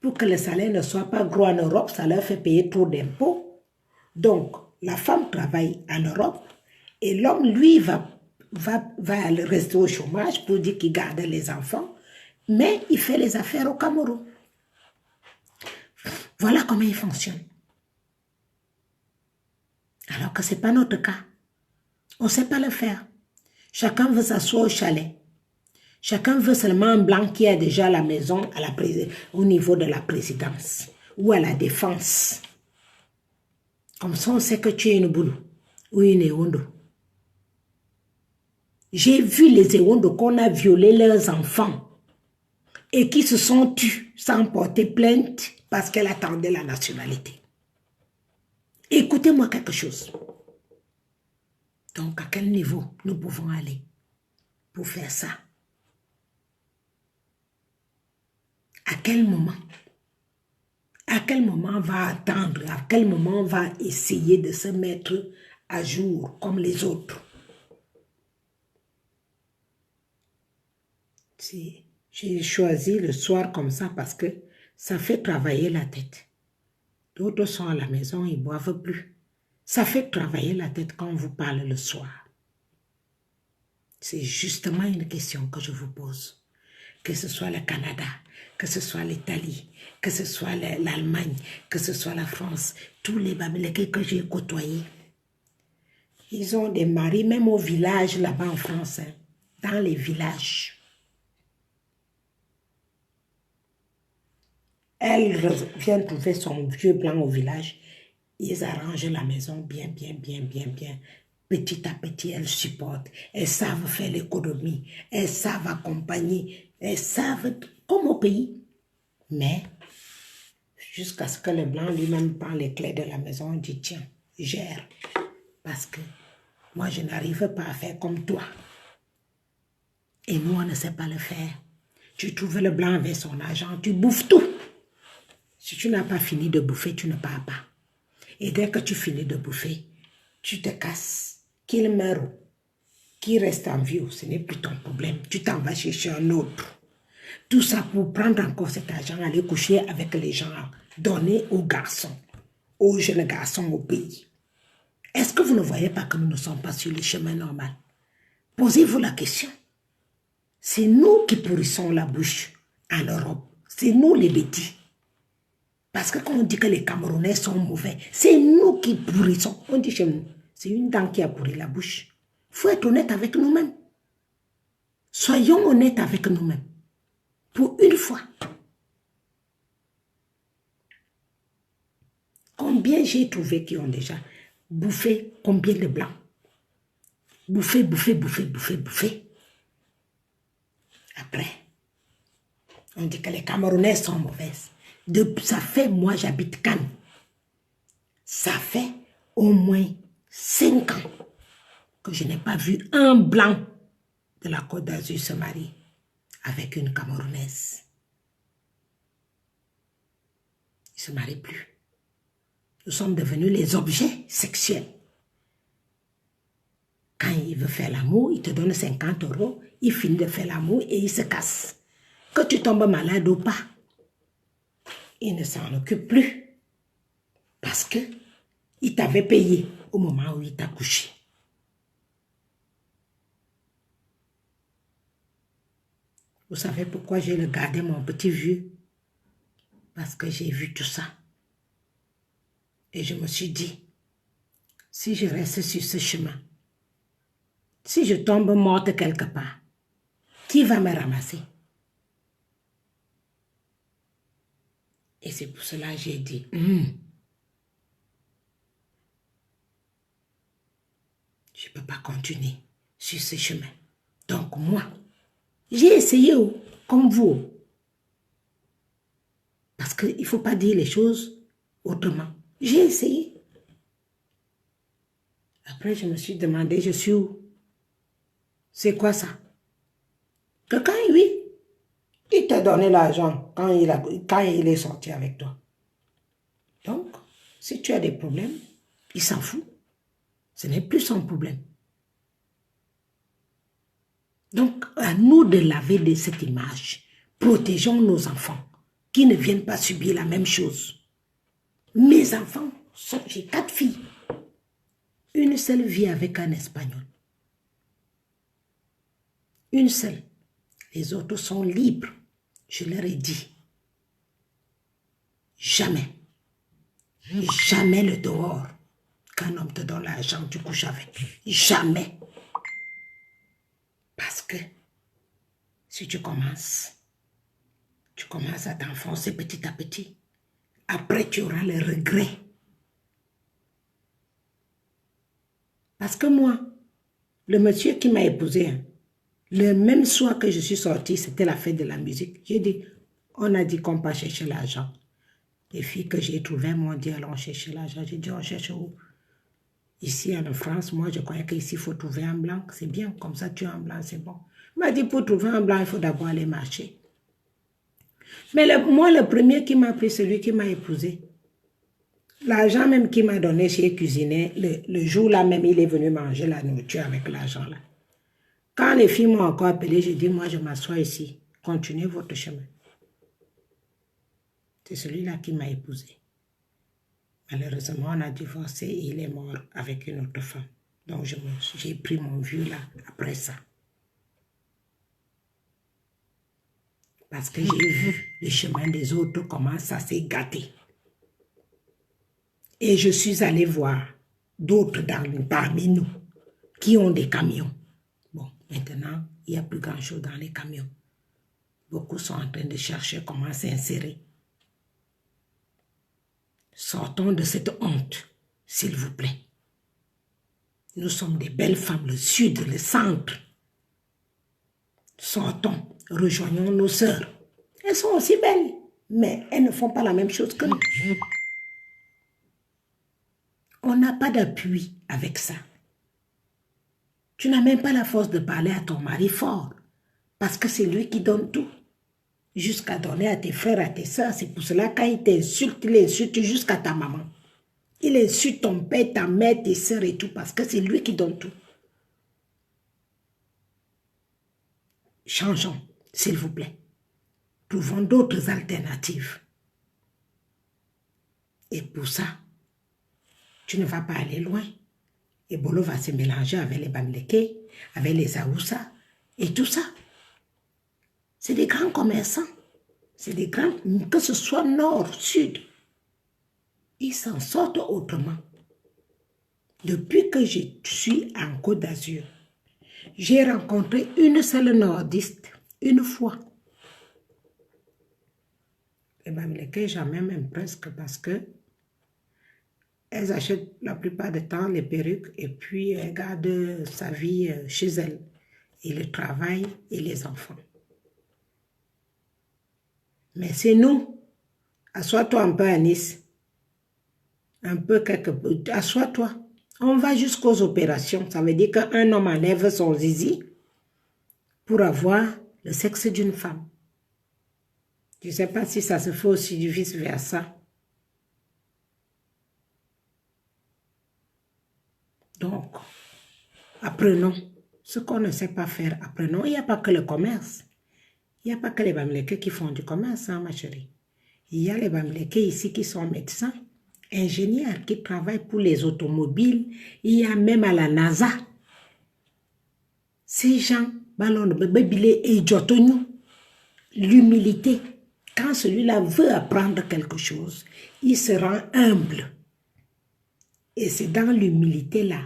Pour que le salaire ne soit pas gros en Europe, ça leur fait payer trop d'impôts. Donc, la femme travaille en Europe et l'homme, lui, va rester au chômage pour dire qu'il garde les enfants, mais il fait les affaires au Cameroun. Voilà comment il fonctionne. Alors que ce n'est pas notre cas. On ne sait pas le faire. Chacun veut s'asseoir au chalet. Chacun veut seulement un blanc qui est déjà à la maison au niveau de la présidence ou à la défense. Comme ça, on sait que tu es une boulou ou une éondo. J'ai vu les éondos qu'on a violé leurs enfants et qui se sont tus sans porter plainte parce qu'elle attendait la nationalité. Écoutez-moi quelque chose. Donc, à quel niveau nous pouvons aller pour faire ça? À quel moment? À quel moment on va attendre? À quel moment on va essayer de se mettre à jour comme les autres? J'ai choisi le soir comme ça parce que ça fait travailler la tête. D'autres sont à la maison, ils ne boivent plus. Ça fait travailler la tête quand on vous parle le soir. C'est justement une question que je vous pose. Que ce soit le Canada, que ce soit l'Italie, que ce soit l'Allemagne, que ce soit la France, tous les Bamileke que j'ai côtoyés, ils ont des maris, même au village là-bas en France, hein, dans les villages. Elle vient trouver son vieux blanc au village. Ils arrangent la maison bien. Petit à petit, elles supportent. Elles savent faire l'économie. Elles savent accompagner. Elles savent, comme au pays. Mais, jusqu'à ce que le blanc lui-même prend les clés de la maison, dit tiens, gère. Parce que moi, je n'arrive pas à faire comme toi. Et nous, on ne sait pas le faire. Tu trouves le blanc avec son argent, tu bouffes tout. Si tu n'as pas fini de bouffer, tu ne pars pas. Et dès que tu finis de bouffer, tu te casses. Qu'il meure, qu'il reste en vie, ce n'est plus ton problème. Tu t'en vas chercher un autre. Tout ça pour prendre encore cet argent, aller coucher avec les gens, donner aux garçons, aux jeunes garçons au pays. Est-ce que vous ne voyez pas que nous ne sommes pas sur le chemin normal? Posez-vous la question. C'est nous qui pourrissons la bouche en Europe. C'est nous les bêtis. Parce que quand on dit que les Camerounais sont mauvais, c'est nous qui pourrissons. On dit chez nous, c'est une dent qui a pourri la bouche. Il faut être honnête avec nous-mêmes. Soyons honnêtes avec nous-mêmes. Pour une fois. Combien j'ai trouvé qui ont déjà bouffé combien de blancs? Bouffé. Après, on dit que les Camerounais sont mauvaises. Ça fait, moi j'habite Cannes. Ça fait au moins 5 ans que je n'ai pas vu un blanc de la Côte d'Azur se marier avec une Camerounaise. Ils ne se marient plus. Nous sommes devenus les objets sexuels. Quand il veut faire l'amour, il te donne 50 €, il finit de faire l'amour et il se casse. Que tu tombes malade ou pas, il ne s'en occupe plus. Parce que il t'avait payé au moment où il t'a couché. Vous savez pourquoi j'ai gardé mon petit vieux? Parce que j'ai vu tout ça. Et je me suis dit, si je reste sur ce chemin, si je tombe morte quelque part, qui va me ramasser? Et c'est pour cela que j'ai dit, je ne peux pas continuer sur ce chemin. Donc moi, j'ai essayé comme vous. Parce qu'il ne faut pas dire les choses autrement. J'ai essayé. Après, je me suis demandé, je suis où? C'est quoi ça? Quelqu'un, oui, il t'a donné l'argent quand il est sorti avec toi. Donc, si tu as des problèmes, il s'en fout. Ce n'est plus son problème. Donc, à nous de laver de cette image. Protégeons nos enfants qui ne viennent pas subir la même chose. Mes enfants, j'ai 4 filles. Une seule vit avec un Espagnol. Une seule. Les autres sont libres. Je leur ai dit. Jamais. Jamais le dehors. Qu'un homme te donne l'argent, tu couches avec. Jamais. Parce que si tu commences à t'enfoncer petit à petit. Après, tu auras le regret. Parce que moi, le monsieur qui m'a épousé, le même soir que je suis sortie, c'était la fête de la musique. J'ai dit, on a dit qu'on va chercher l'argent. Les filles que j'ai trouvées m'ont dit, allons chercher l'argent. J'ai dit, on cherche où? Ici en France, moi je croyais qu'ici il faut trouver un blanc. C'est bien, comme ça tu as un blanc, c'est bon. Il m'a dit, pour trouver un blanc, il faut d'abord aller marcher. Mais moi, le premier qui m'a pris, celui qui m'a épousé, l'argent même qu'il m'a donné, j'ai cuisiné, le jour-là même, il est venu manger la nourriture avec l'argent là. Quand les filles m'ont encore appelé, j'ai dit, moi je m'assois ici, continuez votre chemin. C'est celui-là qui m'a épousé. Malheureusement, on a divorcé et il est mort avec une autre femme. Donc j'ai pris mon vieux là après ça. Parce que j'ai vu le chemin des autres, comment ça s'est gâté. Et je suis allée voir d'autres parmi nous qui ont des camions. Bon, maintenant, il n'y a plus grand-chose dans les camions. Beaucoup sont en train de chercher comment s'insérer. Sortons de cette honte, s'il vous plaît. Nous sommes des belles femmes, le sud, le centre. Sortons, rejoignons nos sœurs. Elles sont aussi belles, mais elles ne font pas la même chose que nous. On n'a pas d'appui avec ça. Tu n'as même pas la force de parler à ton mari fort, parce que c'est lui qui donne tout. Jusqu'à donner à tes frères, à tes soeurs. C'est pour cela quand il t'insulte, il insulte jusqu'à ta maman. Il insulte ton père, ta mère, tes soeurs et tout, parce que c'est lui qui donne tout. Changeons, s'il vous plaît. Trouvons d'autres alternatives. Et pour ça, tu ne vas pas aller loin. Et Bolo va se mélanger avec les Bamileke, avec les Aoussa et tout ça. C'est des grands commerçants. C'est des grands, que ce soit nord, sud. Ils s'en sortent autrement. Depuis que je suis en Côte d'Azur, j'ai rencontré une seule nordiste, une fois. Les Bamileke, jamais même presque, parce que elles achètent la plupart du temps les perruques et puis elles gardent sa vie chez elles. Et le travail et les enfants. Mais c'est nous. Assois-toi un peu à Nice. Un peu quelque peu. Assois-toi. On va jusqu'aux opérations. Ça veut dire qu'un homme enlève son zizi pour avoir le sexe d'une femme. Je ne sais pas si ça se fait aussi du vice-versa. Donc, apprenons ce qu'on ne sait pas faire. Apprenons. Il n'y a pas que le commerce. Il n'y a pas que les Bamileke qui font du commerce, hein, ma chérie. Il y a les Bamileke ici qui sont médecins, ingénieurs, qui travaillent pour les automobiles. Il y a même à la NASA. Ces gens, l'humilité. Quand celui-là veut apprendre quelque chose, il se rend humble. Et c'est dans l'humilité-là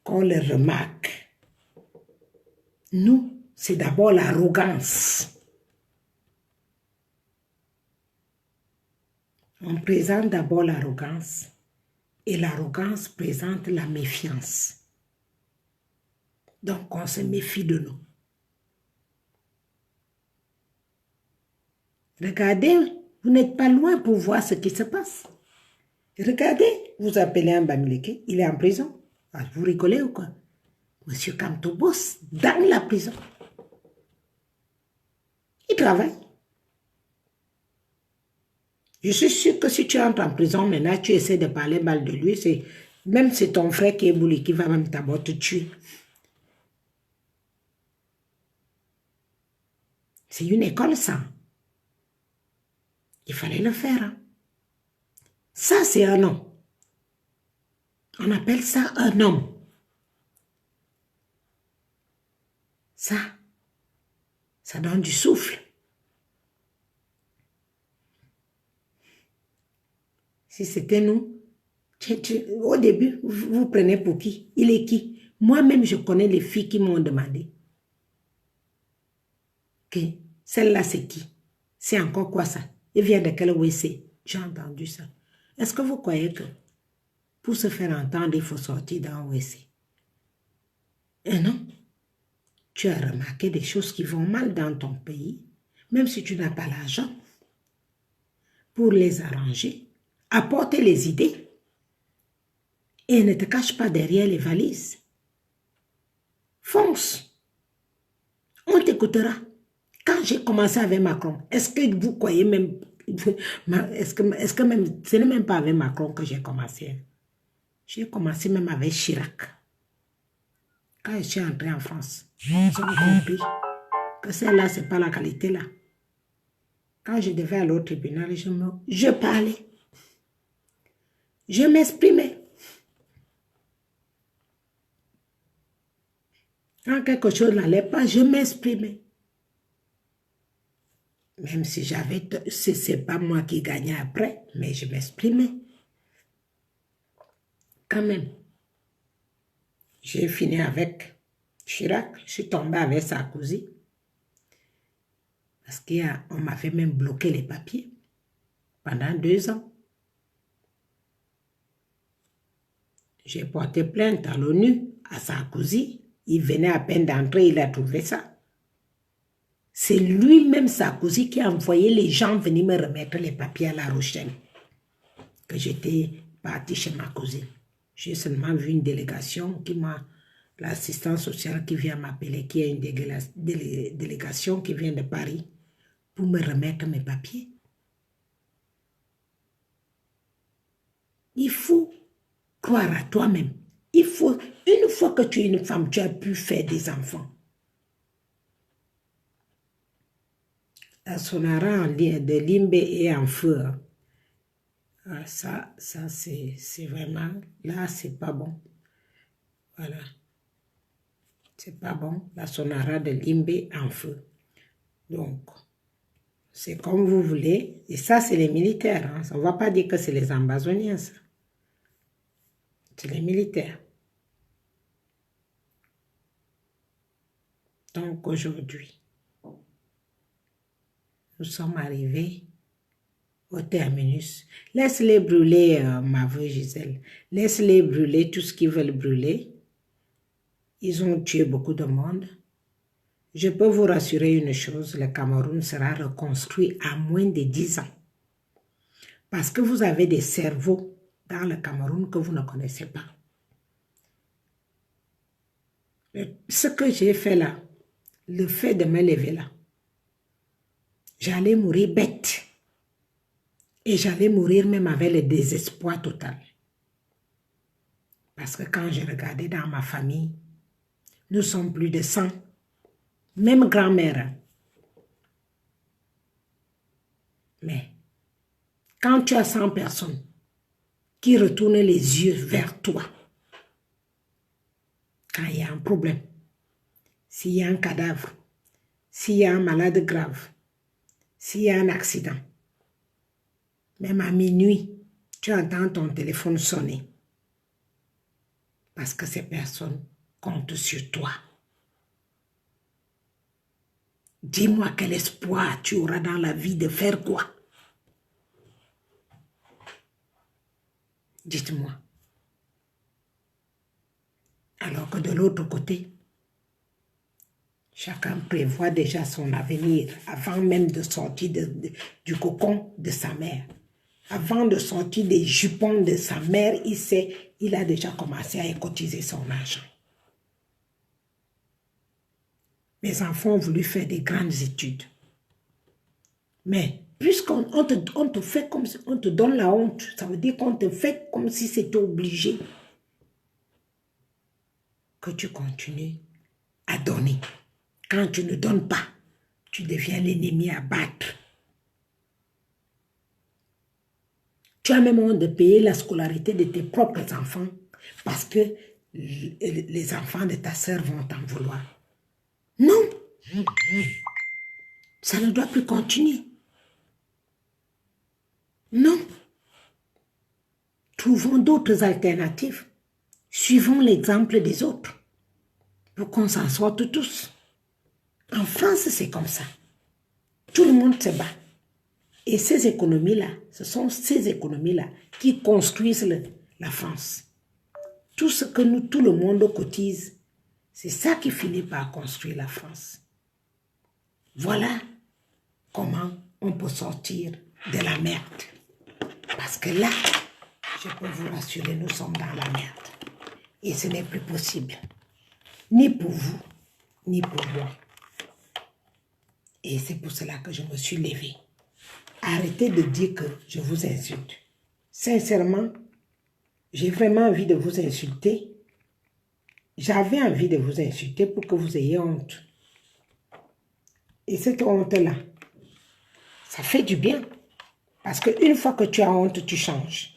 qu'on le remarque. Nous, c'est d'abord l'arrogance. On présente d'abord l'arrogance et l'arrogance présente la méfiance. Donc, on se méfie de nous. Regardez, vous n'êtes pas loin pour voir ce qui se passe. Regardez, vous appelez un Bamileke, il est en prison. Ah, vous rigolez ou quoi? Monsieur Kamto bosse dans la prison. Il travaille. Je suis sûre que si tu entres en prison, maintenant, tu essaies de parler mal de lui, même c'est ton frère qui est boulé, qui va même d'abord te tuer. C'est une école, ça. Il fallait le faire. Hein. Ça, c'est un homme. On appelle ça un homme. Ça donne du souffle. Si c'était nous, au début, vous prenez pour qui? Il est qui? Moi-même, je connais les filles qui m'ont demandé. Ok, celle-là, c'est qui? C'est encore quoi ça? Il vient de quel WC? J'ai entendu ça. Est-ce que vous croyez que pour se faire entendre, il faut sortir d'un WC? Et non. Tu as remarqué des choses qui vont mal dans ton pays, même si tu n'as pas l'argent, pour les arranger, apporter les idées et ne te cache pas derrière les valises. Fonce. On t'écoutera. Quand j'ai commencé avec Macron, est-ce que vous croyez même, est-ce que même, ce n'est même pas avec Macron que j'ai commencé. J'ai commencé même avec Chirac. Quand je suis entrée en France, ils ont compris que celle-là, ce n'est pas la qualité là. Quand je devais aller au tribunal, je parlais. Je m'exprimais. Quand quelque chose n'allait pas, je m'exprimais. Même si j'avais... Ce n'est pas moi qui gagnais après, mais je m'exprimais. Quand même. J'ai fini avec Chirac. Je suis tombée avec Sarkozy. Parce qu'on m'avait même bloqué les papiers pendant 2 ans. J'ai porté plainte à l'ONU, à Sarkozy. Il venait à peine d'entrer, il a trouvé ça. C'est lui-même, Sarkozy, qui a envoyé les gens venir me remettre les papiers à La Rochelle. Que j'étais partie chez ma cousine. J'ai seulement vu une délégation qui m'a... L'assistante sociale qui vient m'appeler, qui est une délégation qui vient de Paris pour me remettre mes papiers. Il faut croire à toi-même. Il faut, une fois que tu es une femme, tu as pu faire des enfants. La Sonara de Limbe est en feu. Ça c'est vraiment... Là, c'est pas bon. Voilà. C'est pas bon. La Sonara de Limbe en feu. Donc, c'est comme vous voulez. Et ça, c'est les militaires. Hein. On ne va pas dire que c'est les Ambazoniens, ça. C'est les militaires. Donc, aujourd'hui, nous sommes arrivés au terminus. Laisse-les brûler, ma veuve Gisèle. Laisse-les brûler tout ce qu'ils veulent brûler. Ils ont tué beaucoup de monde. Je peux vous rassurer une chose, le Cameroun sera reconstruit à moins de 10 ans. Parce que vous avez des cerveaux dans le Cameroun que vous ne connaissez pas. Ce que j'ai fait là, le fait de me lever là, j'allais mourir bête. Et j'allais mourir même avec le désespoir total. Parce que quand je regardais dans ma famille, nous sommes plus de 100. Même grand-mère. Mais quand tu as 100 personnes qui retournent les yeux vers toi, quand il y a un problème, s'il y a un cadavre, s'il y a un malade grave, s'il y a un accident, même à minuit, tu entends ton téléphone sonner. Parce que ces personnes comptent sur toi. Dis-moi quel espoir tu auras dans la vie de faire quoi? Dites-moi. Alors que de l'autre côté, chacun prévoit déjà son avenir avant même de sortir du cocon de sa mère. Avant de sortir des jupons de sa mère, il a déjà commencé à cotiser son argent. Mes enfants ont voulu faire des grandes études. Mais puisqu'on te fait comme si on te donne la honte, ça veut dire qu'on te fait comme si c'était obligé que tu continues à donner. Quand tu ne donnes pas, tu deviens l'ennemi à battre. Tu as même honte de payer la scolarité de tes propres enfants parce que les enfants de ta sœur vont t'en vouloir. Non, ça ne doit plus continuer. Non. Trouvons d'autres alternatives. Suivons l'exemple des autres pour qu'on s'en sorte tous. En France, c'est comme ça. Tout le monde se bat. Et ces économies-là, ce sont ces économies-là qui construisent la France. Tout ce que nous, tout le monde cotise, c'est ça qui finit par construire la France. Voilà comment on peut sortir de la merde. Parce que là, je peux vous rassurer, nous sommes dans la merde. Et ce n'est plus possible. Ni pour vous, ni pour moi. Et c'est pour cela que je me suis levée. Arrêtez de dire que je vous insulte. Sincèrement, j'ai vraiment envie de vous insulter. J'avais envie de vous insulter pour que vous ayez honte. Et cette honte-là, ça fait du bien. Parce qu'une fois que tu as honte, tu changes.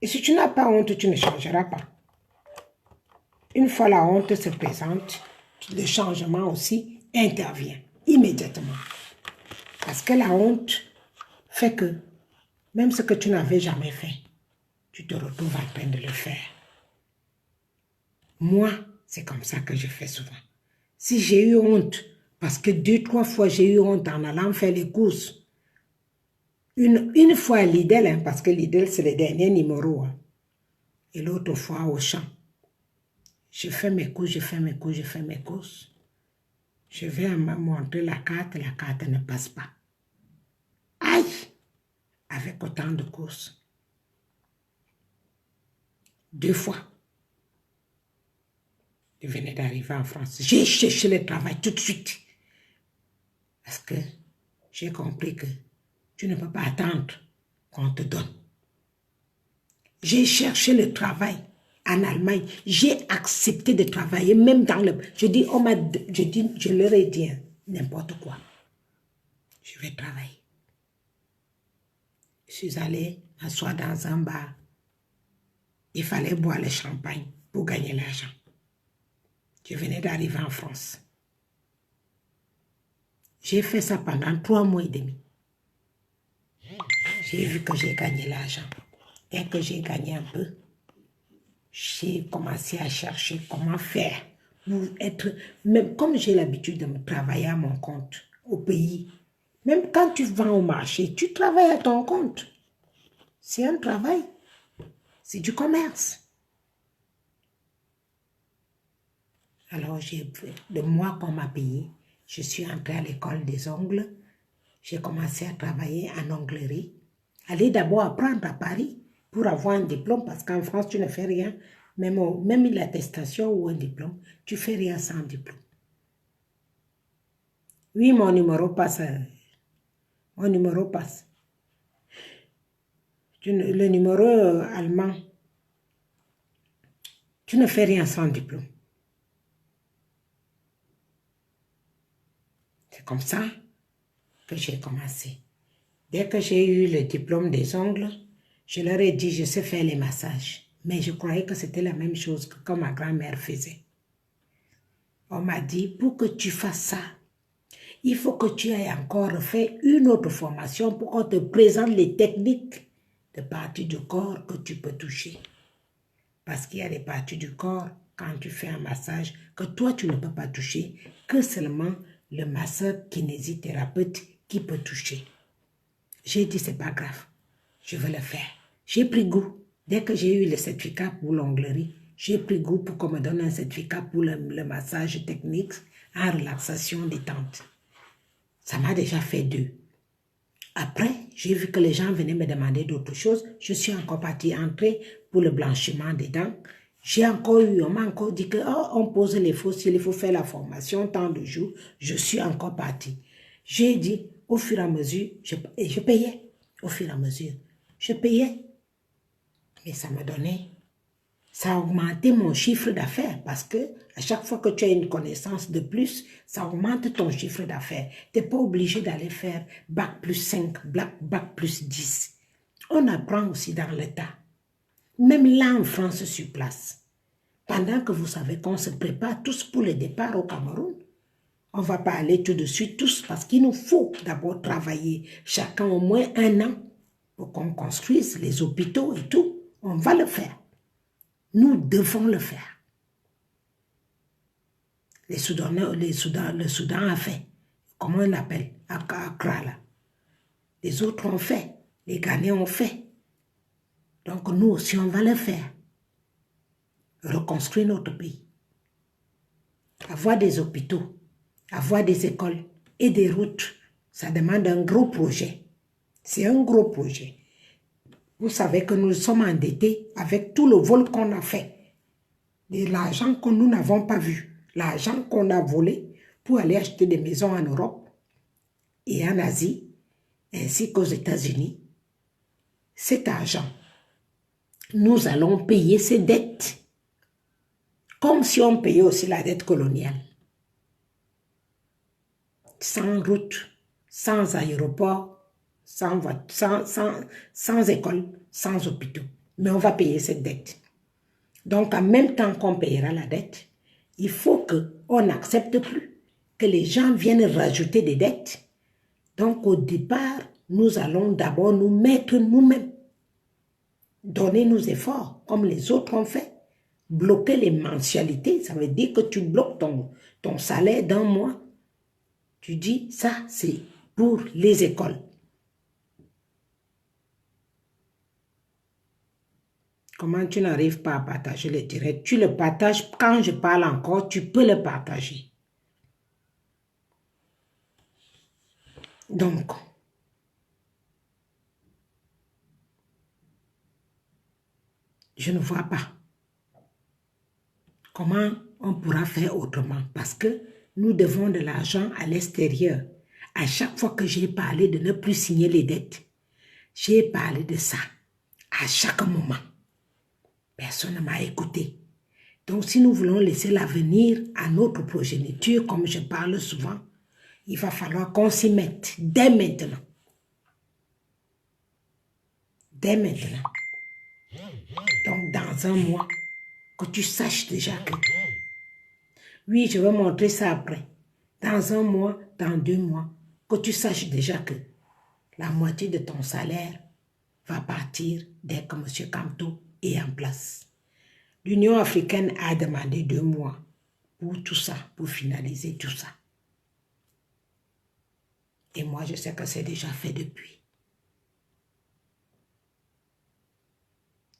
Et si tu n'as pas honte, tu ne changeras pas. Une fois la honte se présente, le changement aussi intervient immédiatement. Parce que la honte fait que même ce que tu n'avais jamais fait, tu te retrouves en train de le faire. Moi, c'est comme ça que je fais souvent. Si j'ai eu honte, parce que 2-3 fois j'ai eu honte en allant faire les courses, une fois à Lidl, hein, parce que Lidl c'est le dernier numéro, hein, et l'autre fois au champ. Je fais mes courses, je fais mes courses, je fais mes courses. Je vais me montrer la carte ne passe pas. Aïe! Avec autant de courses. 2 fois. Je venais d'arriver en France. J'ai cherché le travail tout de suite. Parce que j'ai compris que tu ne peux pas attendre qu'on te donne. J'ai cherché le travail en Allemagne. J'ai accepté de travailler, même dans le... Je leur ai dit n'importe quoi. Je vais travailler. Je suis allée m'asseoir dans un bar. Il fallait boire le champagne pour gagner l'argent. Je venais d'arriver en France. J'ai fait ça pendant 3 mois et demi. J'ai vu que j'ai gagné l'argent. Dès que j'ai gagné un peu, j'ai commencé à chercher comment faire pour être... Même comme j'ai l'habitude de me travailler à mon compte au pays, même quand tu vends au marché, tu travailles à ton compte. C'est un travail. C'est du commerce. Alors, le mois qu'on m'a payé, je suis entrée à l'école des ongles. J'ai commencé à travailler en onglerie. Aller d'abord apprendre à Paris pour avoir un diplôme, parce qu'en France, tu ne fais rien. Même l'attestation ou un diplôme, tu ne fais rien sans diplôme. Oui, mon numéro passe. Mon numéro passe. Le numéro allemand, tu ne fais rien sans diplôme. C'est comme ça que j'ai commencé. Dès que j'ai eu le diplôme des ongles, je leur ai dit, je sais faire les massages. Mais je croyais que c'était la même chose que ma grand-mère faisait. On m'a dit, pour que tu fasses ça, il faut que tu aies encore fait une autre formation pour qu'on te présente les techniques de parties du corps que tu peux toucher. Parce qu'il y a des parties du corps, quand tu fais un massage, que toi tu ne peux pas toucher, que seulement le masseur kinésithérapeute qui peut toucher. J'ai dit, c'est pas grave, je vais le faire. J'ai pris goût. Dès que j'ai eu le certificat pour l'onglerie, j'ai pris goût pour qu'on me donne un certificat pour le massage technique en relaxation détente. Ça m'a déjà fait 2. Après, j'ai vu que les gens venaient me demander d'autres choses. Je suis encore partie entrer pour le blanchiment des dents. On m'a encore dit qu'on pose les fossiles, il faut faire la formation tant de jours. Je suis encore partie. J'ai dit, au fur et à mesure, je payais. Au fur et à mesure, je payais. Mais ça me donnait Ça a augmenté mon chiffre d'affaires parce que à chaque fois que tu as une connaissance de plus, ça augmente ton chiffre d'affaires. Tu n'es pas obligé d'aller faire bac plus 5, bac plus 10. On apprend aussi dans l'État. Même là en France sur place. Pendant que vous savez qu'on se prépare tous pour le départ au Cameroun, on ne va pas aller tout de suite tous parce qu'il nous faut d'abord travailler chacun au moins 1 an pour qu'on construise les hôpitaux et tout. On va le faire. Nous devons le faire. Le Soudan a fait. Comment on l'appelle? Accra, là. Les autres ont fait. Les Ghanéens ont fait. Donc nous aussi, on va le faire. Reconstruire notre pays. Avoir des hôpitaux, avoir des écoles et des routes, ça demande un gros projet. C'est un gros projet. Vous savez que nous sommes endettés avec tout le vol qu'on a fait. De l'argent que nous n'avons pas vu. L'argent qu'on a volé pour aller acheter des maisons en Europe et en Asie, ainsi qu'aux États-Unis. Cet argent, nous allons payer ces dettes. Comme si on payait aussi la dette coloniale. Sans route, sans aéroport, sans école, sans hôpitaux. Mais on va payer cette dette. Donc, en même temps qu'on payera la dette, il faut qu'on n'accepte plus que les gens viennent rajouter des dettes. Donc, au départ, nous allons d'abord nous mettre nous-mêmes. Donner nos efforts, comme les autres ont fait. Bloquer les mensualités, ça veut dire que tu bloques ton salaire d'un mois. Tu dis, ça, c'est pour les écoles. Comment tu n'arrives pas à partager le direct? Tu le partages, quand je parle encore, tu peux le partager. Donc, je ne vois pas comment on pourra faire autrement parce que nous devons de l'argent à l'extérieur. À chaque fois que j'ai parlé de ne plus signer les dettes, j'ai parlé de ça à chaque moment. Personne ne m'a écouté. Donc, si nous voulons laisser l'avenir à notre progéniture, comme je parle souvent, il va falloir qu'on s'y mette dès maintenant. Dès maintenant. Donc, dans un mois, que tu saches déjà que... Oui, je vais montrer ça après. Dans un mois, dans 2 mois, que tu saches déjà que la moitié de ton salaire va partir dès que M. Kamto est en place. L'Union africaine a demandé 2 mois pour tout ça, pour finaliser tout ça. Et moi, je sais que c'est déjà fait depuis.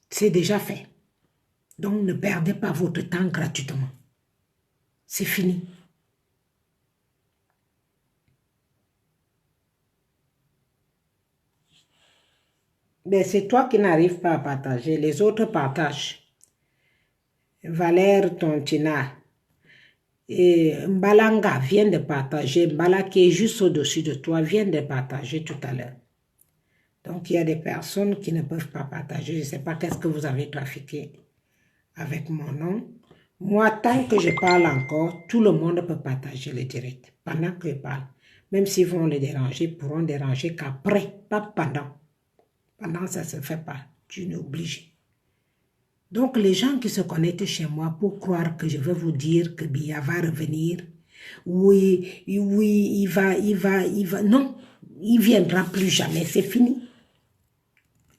C'est déjà fait. Donc, ne perdez pas votre temps gratuitement. C'est fini. Mais c'est toi qui n'arrives pas à partager. Les autres partagent. Valère Tontina et Mbalanga vient de partager. Mbala qui est juste au-dessus de toi vient de partager tout à l'heure. Donc, il y a des personnes qui ne peuvent pas partager. Je ne sais pas qu'est-ce que vous avez trafiqué avec mon nom. Moi, tant que je parle encore, tout le monde peut partager le direct. Pendant que je parle. Même s'ils vont les déranger, ils pourront déranger qu'après, pas pendant. Pendant, ça ne se fait pas. Tu n'es obligé. Donc, les gens qui se connectent chez moi pour croire que je vais vous dire que Biya va revenir, oui, il va, non, il viendra plus jamais, c'est fini.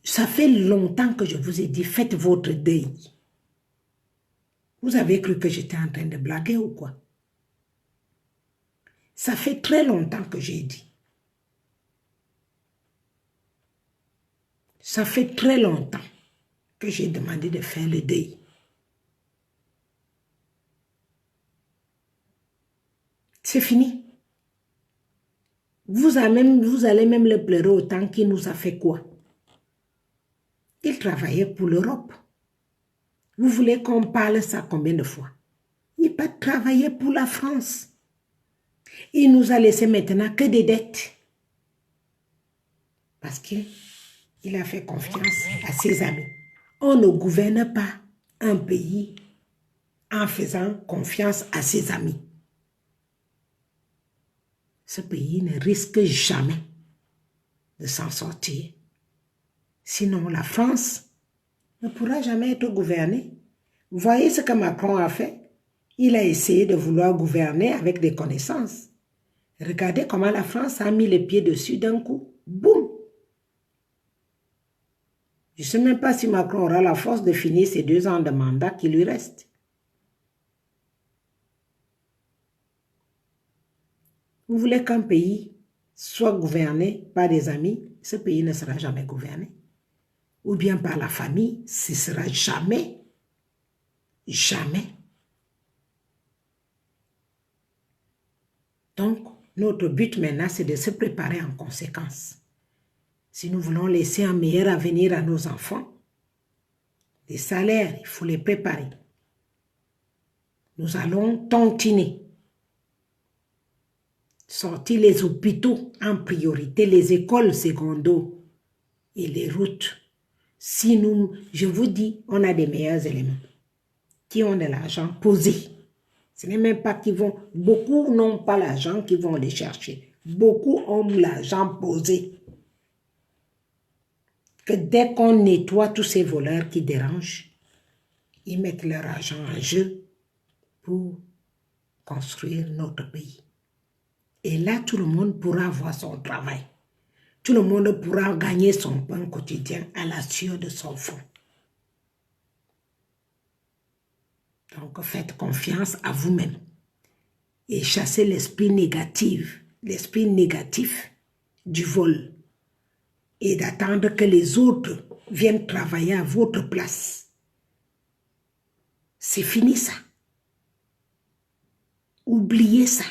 Ça fait longtemps que je vous ai dit, faites votre deuil. Vous avez cru que j'étais en train de blaguer ou quoi? Ça fait très longtemps que j'ai dit. Ça fait très longtemps que j'ai demandé de faire le deuil. C'est fini. Vous allez même le pleurer autant qu'il nous a fait quoi? Il travaillait pour l'Europe. Vous voulez qu'on parle ça combien de fois? Il n'a pas travaillé pour la France. Il nous a laissé maintenant que des dettes. Parce qu'il a fait confiance à ses amis. On ne gouverne pas un pays en faisant confiance à ses amis. Ce pays ne risque jamais de s'en sortir. Sinon, la France ne pourra jamais être gouvernée. Vous voyez ce que Macron a fait? Il a essayé de vouloir gouverner avec des connaissances. Regardez comment la France a mis les pieds dessus d'un coup. Boum! Je ne sais même pas si Macron aura la force de finir ses 2 ans de mandat qui lui restent. Vous voulez qu'un pays soit gouverné par des amis, ce pays ne sera jamais gouverné. Ou bien par la famille, ce ne sera jamais, jamais. Donc, notre but maintenant, c'est de se préparer en conséquence. Si nous voulons laisser un meilleur avenir à nos enfants, les salaires, il faut les préparer. Nous allons tontiner. Sortir les hôpitaux en priorité, les écoles secondaires et les routes. Si nous, je vous dis, on a des meilleurs éléments qui ont de l'argent posé. Ce n'est même pas qu'ils vont, beaucoup n'ont pas l'argent qui vont les chercher. Beaucoup ont l'argent posé. Que dès qu'on nettoie tous ces voleurs qui dérangent, ils mettent leur argent en jeu pour construire notre pays. Et là, tout le monde pourra avoir son travail. Tout le monde pourra gagner son pain quotidien à la sueur de son front. Donc, faites confiance à vous-même et chassez l'esprit négatif du vol et d'attendre que les autres viennent travailler à votre place. C'est fini ça. Oubliez ça.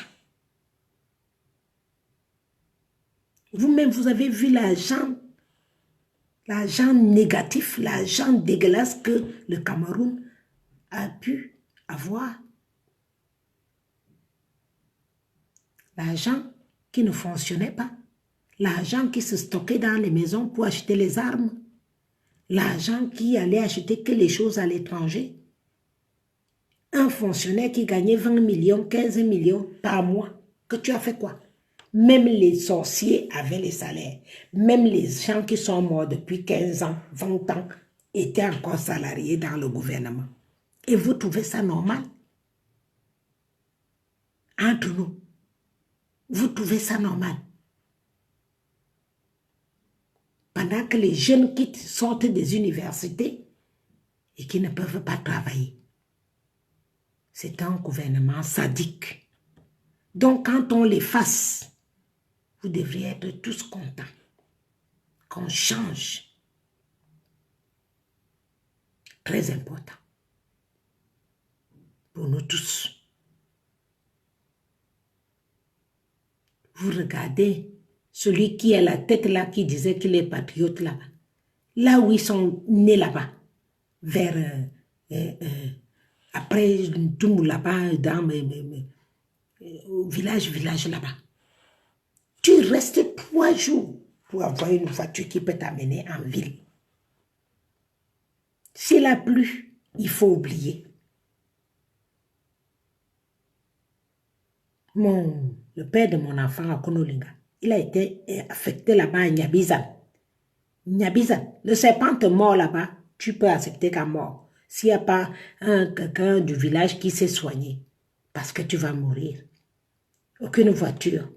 Vous-même, vous avez vu l'argent négatif, l'argent dégueulasse que le Cameroun a pu avoir. L'argent qui ne fonctionnait pas. L'argent qui se stockait dans les maisons pour acheter les armes. L'argent qui allait acheter que les choses à l'étranger. Un fonctionnaire qui gagnait 20 millions, 15 millions par mois. Que tu as fait quoi? Même les sorciers avaient les salaires. Même les gens qui sont morts depuis 15 ans, 20 ans, étaient encore salariés dans le gouvernement. Et vous trouvez ça normal? Entre nous, vous trouvez ça normal? Pendant que les jeunes sortent des universités et qui ne peuvent pas travailler. C'est un gouvernement sadique. Donc, quand on les fasse, vous devriez être tous contents qu'on change. Très important pour nous tous. Vous regardez celui qui a la tête là, qui disait qu'il est patriote là-bas. Là où ils sont nés là-bas, vers après tout là-bas, dans au village là-bas. Tu restes 3 jours pour avoir une voiture qui peut t'amener en ville. S'il a plu, il faut oublier. Le père de mon enfant à Konolinga, il a été affecté là-bas à Nyabizan. Nyabizan, le serpent te mord là-bas, tu peux accepter qu'à mort. S'il n'y a pas quelqu'un du village qui s'est soigné, parce que tu vas mourir. Aucune voiture.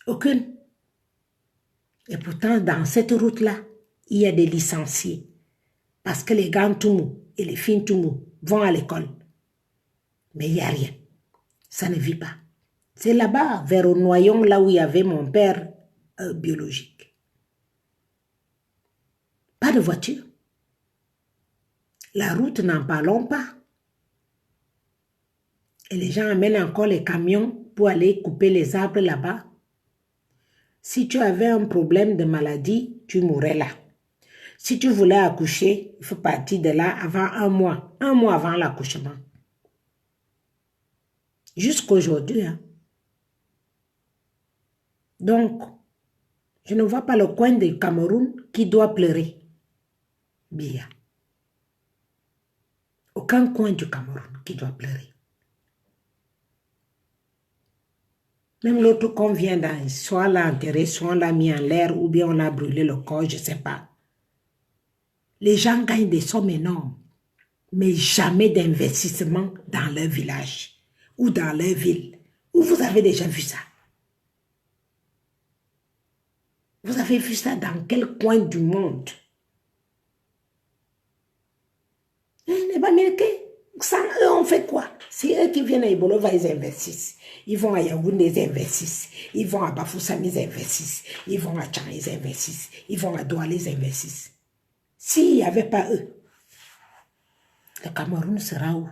Aucune. Et pourtant, dans cette route-là, il y a des licenciés. Parce que les gars Toumou et les filles Toumou vont à l'école. Mais il n'y a rien. Ça ne vit pas. C'est là-bas, vers au Noyon, là où il y avait mon père biologique. Pas de voiture. La route, n'en parlons pas. Et les gens amènent encore les camions pour aller couper les arbres là-bas. Si tu avais un problème de maladie, tu mourrais là. Si tu voulais accoucher, il faut partir de là avant 1 mois. 1 mois avant l'accouchement. Jusqu'aujourd'hui. Hein. Donc, je ne vois pas le coin du Cameroun qui doit pleurer. Bien. aucun coin du Cameroun qui doit pleurer. Même l'autre qu'on vient dans, soit on l'a enterré, soit on l'a mis en l'air, ou bien on a brûlé le corps, je ne sais pas. Les gens gagnent des sommes énormes, mais jamais d'investissement dans leur village ou dans leur ville. Où vous avez déjà vu ça? Vous avez vu ça dans quel coin du monde? Les Américains, sans eux, on fait quoi? C'est eux qui viennent à Ibolova, ils investissent. Ils vont à Yaoundé, ils investissent. Ils vont à Bafoussam, ils investissent. Ils vont à Tchang, ils investissent. Ils vont à Douala, ils investissent. S'il n'y avait pas eux, le Cameroun sera où?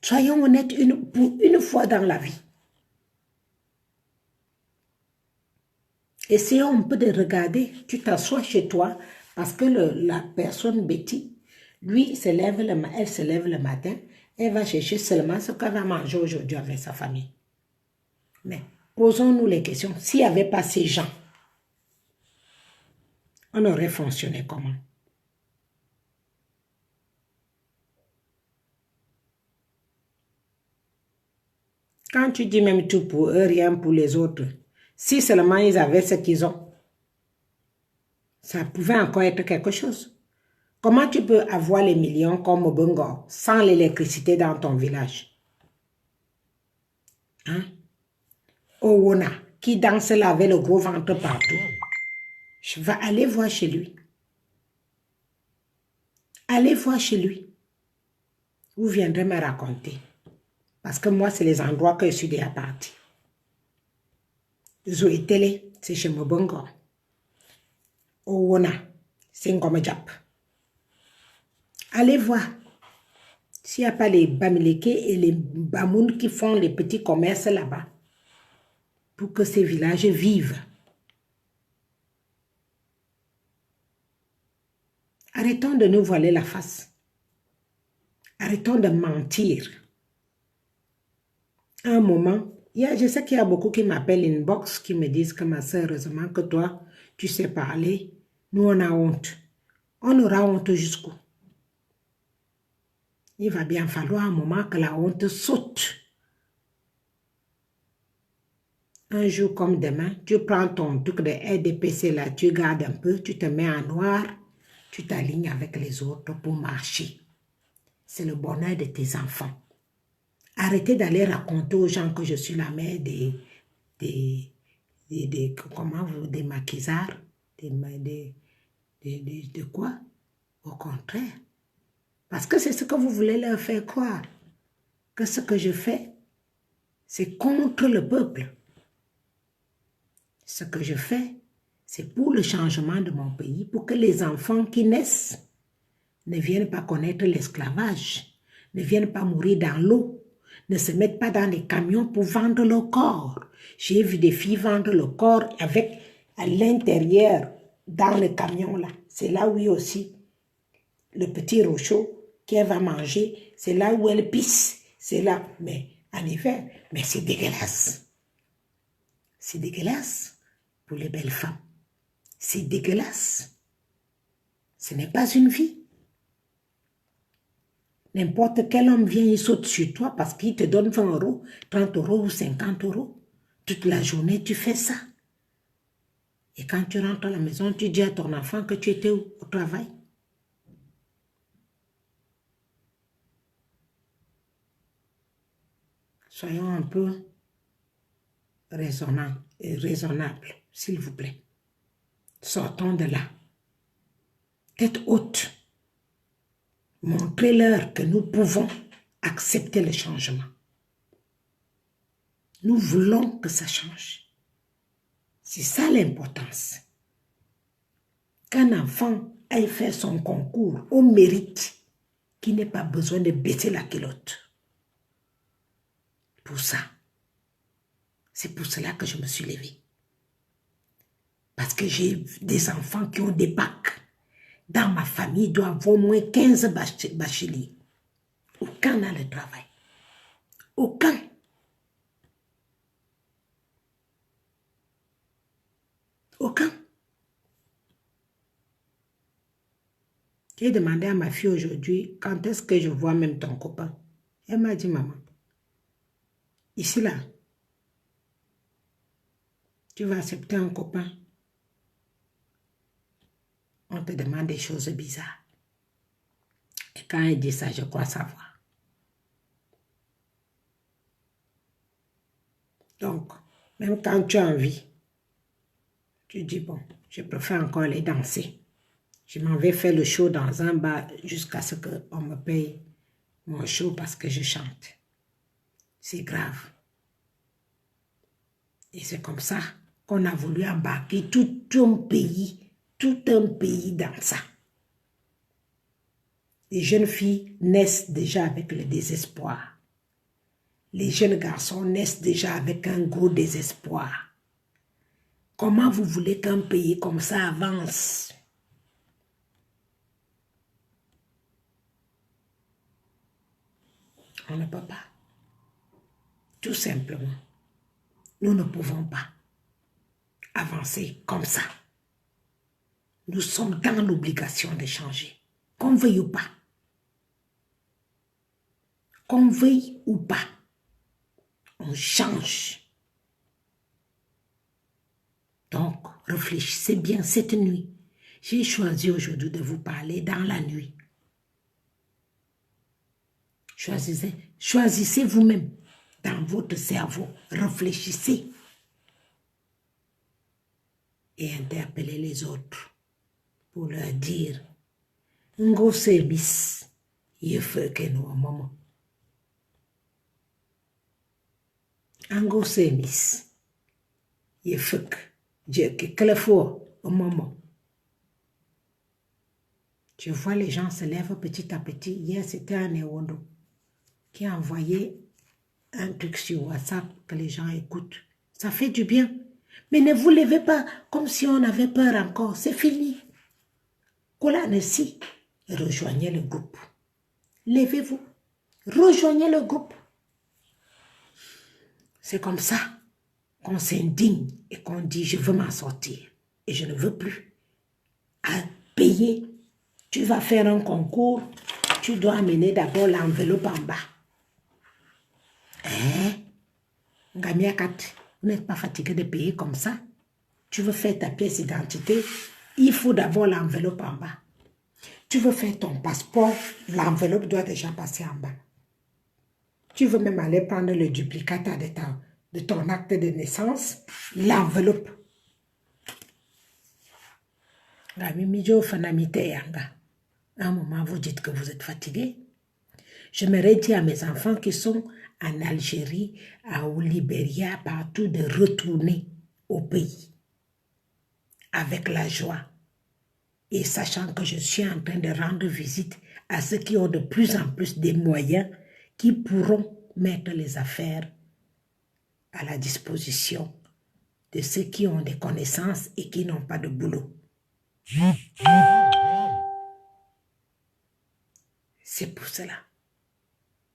Soyons honnêtes pour une fois dans la vie. Essayons un peu de regarder. Tu t'assois chez toi parce que la personne Betty, lui, elle se lève le matin, elle va chercher seulement ce qu'elle va manger aujourd'hui avec sa famille. Mais posons-nous les questions. S'il n'y avait pas ces gens, on aurait fonctionné comment? Quand tu dis même tout pour eux, rien pour les autres, si seulement ils avaient ce qu'ils ont, ça pouvait encore être quelque chose. Comment tu peux avoir les millions comme Obungo sans l'électricité dans ton village? Hein? Owona, qui danse là avec le gros ventre partout. Je vais aller voir chez lui. Allez voir chez lui. Vous viendrez me raconter. Parce que moi, c'est les endroits que je suis déjà parti. Zoé-Télé, c'est chez Mobongo. Owona, c'est Ngomejap. Allez voir. S'il n'y a pas les Bamileke et les Bamoun qui font les petits commerces là-bas, pour que ces villages vivent. Arrêtons de nous voiler la face. Arrêtons de mentir. À un moment, je sais qu'il y a beaucoup qui m'appellent inbox, qui me disent que ma soeur, heureusement que toi, tu sais parler. Nous, on a honte. On aura honte jusqu'où? Il va bien falloir un moment que la honte saute. Un jour comme demain, tu prends ton truc de RDPC là, tu gardes un peu, tu te mets en noir, tu t'alignes avec les autres pour marcher. C'est le bonheur de tes enfants. Arrêtez d'aller raconter aux gens que je suis la mère des comment vous, des maquisards, de quoi? Au contraire. Parce que c'est ce que vous voulez leur faire croire. Que ce que je fais, c'est contre le peuple. Ce que je fais, c'est pour le changement de mon pays, pour que les enfants qui naissent ne viennent pas connaître l'esclavage, ne viennent pas mourir dans l'eau, ne se mettent pas dans les camions pour vendre leur corps. J'ai vu des filles vendre le corps avec à l'intérieur, dans le camion là. C'est là où il y a aussi le petit rochot qu'elle va manger. C'est là où elle pisse. C'est là. Mais en hiver, mais c'est dégueulasse. C'est dégueulasse pour les belles femmes. C'est dégueulasse. Ce n'est pas une vie. N'importe quel homme vient, il saute sur toi parce qu'il te donne 20 euros, 30 euros ou 50 euros. Toute la journée, tu fais ça. Et quand tu rentres à la maison, tu dis à ton enfant que tu étais au travail. Soyons un peu raisonnables, s'il vous plaît. Sortons de là. Tête haute. Montrez-leur que nous pouvons accepter le changement. Nous voulons que ça change. C'est ça l'importance. Qu'un enfant aille faire son concours au mérite, qu'il n'ait pas besoin de baisser la culotte. Pour ça. C'est pour cela que je me suis levée. Parce que j'ai des enfants qui ont des bacs. Dans ma famille, il doit y avoir au moins 15 bacheliers. Aucun n'a le travail. Aucun. Aucun. J'ai demandé à ma fille aujourd'hui, quand est-ce que je vois même ton copain? Elle m'a dit, maman, ici là, tu vas accepter un copain. On te demande des choses bizarres. Et quand elle dit ça, je crois savoir. Donc, même quand tu as envie, tu dis, bon, je préfère encore aller danser. Je m'en vais faire le show dans un bar jusqu'à ce qu'on me paye mon show parce que je chante. C'est grave. Et c'est comme ça qu'on a voulu embarquer tout un pays dans ça. Les jeunes filles naissent déjà avec le désespoir. Les jeunes garçons naissent déjà avec un gros désespoir. Comment vous voulez qu'un pays comme ça avance? On ne peut pas. Tout simplement, nous ne pouvons pas avancer comme ça. Nous sommes dans l'obligation de changer, qu'on veuille ou pas. Qu'on veuille ou pas, on change. Donc, réfléchissez bien cette nuit. J'ai choisi aujourd'hui de vous parler dans la nuit. Choisissez vous-même dans votre cerveau. Réfléchissez. Et interpellez les autres pour leur dire ngo service yefe que nous maman. Ngo service yefe que quelquefois maman. Je vois les gens se lèvent petit à petit. Hier, c'était un Ewondo qui a envoyé un truc sur WhatsApp que les gens écoutent. Ça fait du bien. Mais ne vous levez pas comme si on avait peur encore. C'est fini. Kolanesi, rejoignez le groupe. Levez-vous. Rejoignez le groupe. C'est comme ça qu'on s'indigne et qu'on dit je veux m'en sortir. Et je ne veux plus à payer. Tu vas faire un concours, tu dois amener d'abord l'enveloppe en bas. Ngamiakat, vous n'êtes pas fatigué de payer comme ça? Tu veux faire ta pièce d'identité, il faut d'abord l'enveloppe en bas. Tu veux faire ton passeport, l'enveloppe doit déjà passer en bas. Tu veux même aller prendre le duplicata de ton acte de naissance, l'enveloppe. À un moment, vous dites que vous êtes fatigué. J'aimerais dire à mes enfants qui sont en Algérie, au Libéria, partout, de retourner au pays avec la joie et sachant que je suis en train de rendre visite à ceux qui ont de plus en plus des moyens qui pourront mettre les affaires à la disposition de ceux qui ont des connaissances et qui n'ont pas de boulot. C'est pour cela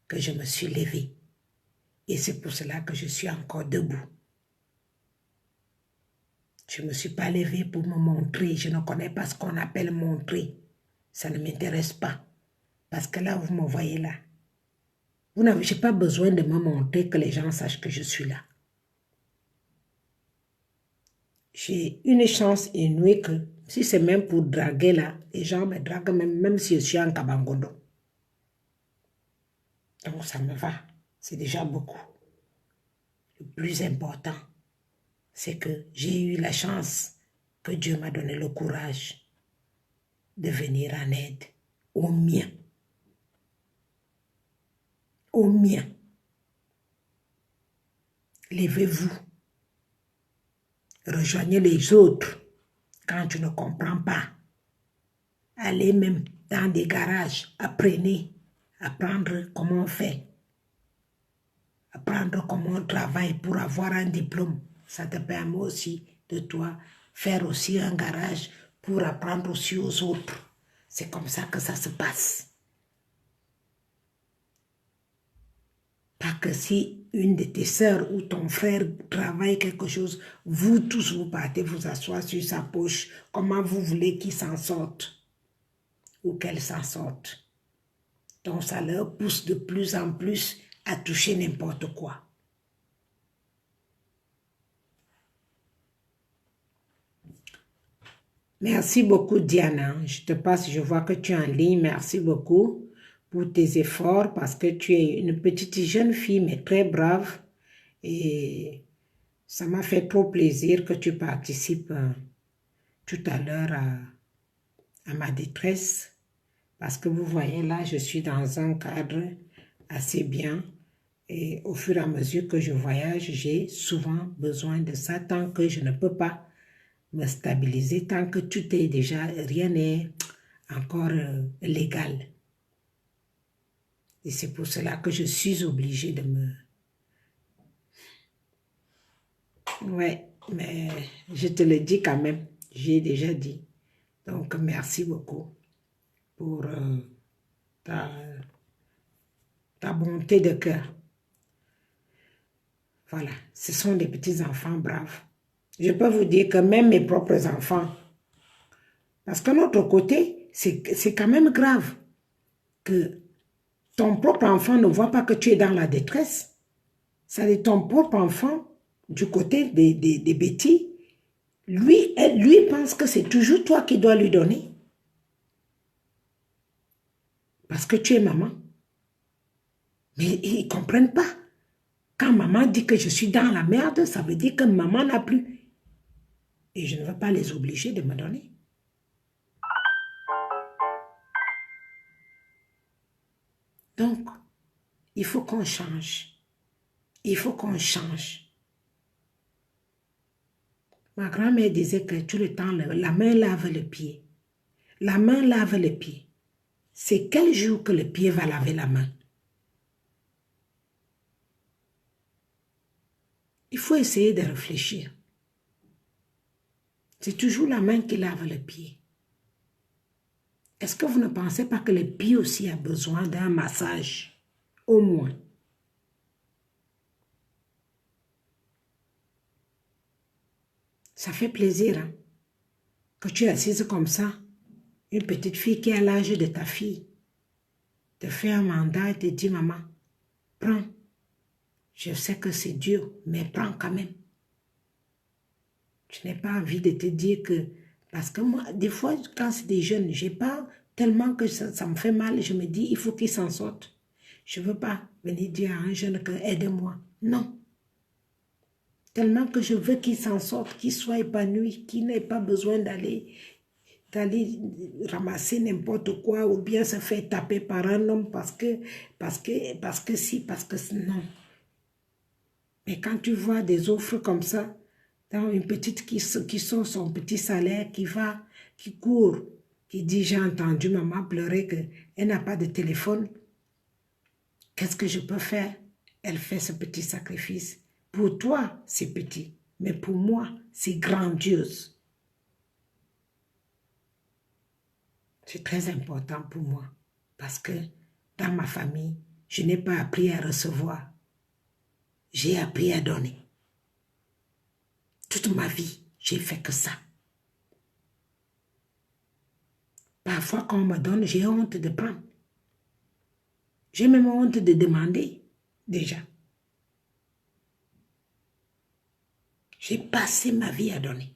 que je me suis levée. Et c'est pour cela que je suis encore debout. Je ne me suis pas levée pour me montrer. Je ne connais pas ce qu'on appelle montrer. Ça ne m'intéresse pas. Parce que là, vous me voyez là. Je n'ai pas besoin de me montrer que les gens sachent que je suis là. J'ai une chance inouïe que si c'est même pour draguer là, les gens me draguent même si je suis en Kabangondo. Donc ça me va. C'est déjà beaucoup. Le plus important, c'est que j'ai eu la chance que Dieu m'a donné le courage de venir en aide aux miens. Aux miens. Levez-vous. Rejoignez les autres quand tu ne comprends pas. Allez même dans des garages, apprenez, apprendre comment on fait. Apprendre comment on travaille pour avoir un diplôme. Ça te permet aussi de toi faire aussi un garage pour apprendre aussi aux autres. C'est comme ça que ça se passe. Pas que si une de tes sœurs ou ton frère travaille quelque chose, vous tous vous partez vous asseoir sur sa poche. Comment vous voulez qu'il s'en sorte? ou qu'elles s'en sortent. Donc ça leur pousse de plus en plus à toucher n'importe quoi. Merci beaucoup Diana, je te passe, je vois que tu es en ligne, merci beaucoup pour tes efforts parce que tu es une petite jeune fille mais très brave et ça m'a fait trop plaisir que tu participes tout à l'heure à ma détresse parce que vous voyez là, je suis dans un cadre assez bien et au fur et à mesure que je voyage, j'ai souvent besoin de ça tant que je ne peux pas me stabiliser, tant que tout est déjà, rien n'est encore légal. Et c'est pour cela que je suis obligée de me... Ouais, mais je te le dis quand même, j'ai déjà dit. Donc, merci beaucoup pour ta bonté de cœur. Voilà, ce sont des petits enfants braves. Je peux vous dire que même mes propres enfants, parce que notre côté, c'est quand même grave que ton propre enfant ne voit pas que tu es dans la détresse. C'est ton propre enfant, du côté des bêtis, lui pense que c'est toujours toi qui dois lui donner. Parce que tu es maman. Mais ils ne comprennent pas. Quand maman dit que je suis dans la merde, ça veut dire que maman n'a plus. Et je ne veux pas les obliger de me donner. Donc, il faut qu'on change. Il faut qu'on change. Ma grand-mère disait que tout le temps, la main lave le pied. La main lave le pied. C'est quel jour que le pied va laver la main? Il faut essayer de réfléchir. C'est toujours la main qui lave le pied. Est-ce que vous ne pensez pas que le pied aussi a besoin d'un massage? Au moins. Ça fait plaisir, hein? Que tu es assise comme ça, une petite fille qui a l'âge de ta fille, te fait un mandat et te dit, maman, prends. Je sais que c'est dur, mais prends quand même. Je n'ai pas envie de te dire que... Parce que moi, des fois, quand c'est des jeunes, j'ai pas tellement que ça me fait mal. Je me dis, il faut qu'ils s'en sortent. Je ne veux pas venir dire à un jeune que aide-moi. Non. Tellement que je veux qu'il s'en sorte, qu'il soit épanoui, qu'il n'ait pas besoin d'aller ramasser n'importe quoi ou bien se faire taper par un homme parce que si, parce que non. Mais quand tu vois des offres comme ça, dans une petite qui sort son petit salaire, qui court, qui dit j'ai entendu maman pleurer qu'elle n'a pas de téléphone, qu'est-ce que je peux faire? Elle fait ce petit sacrifice. Pour toi, c'est petit, mais pour moi, c'est grandiose. C'est très important pour moi parce que dans ma famille, je n'ai pas appris à recevoir. J'ai appris à donner. Toute ma vie, j'ai fait que ça. Parfois, quand on me donne, j'ai honte de prendre. J'ai même honte de demander, déjà. J'ai passé ma vie à donner.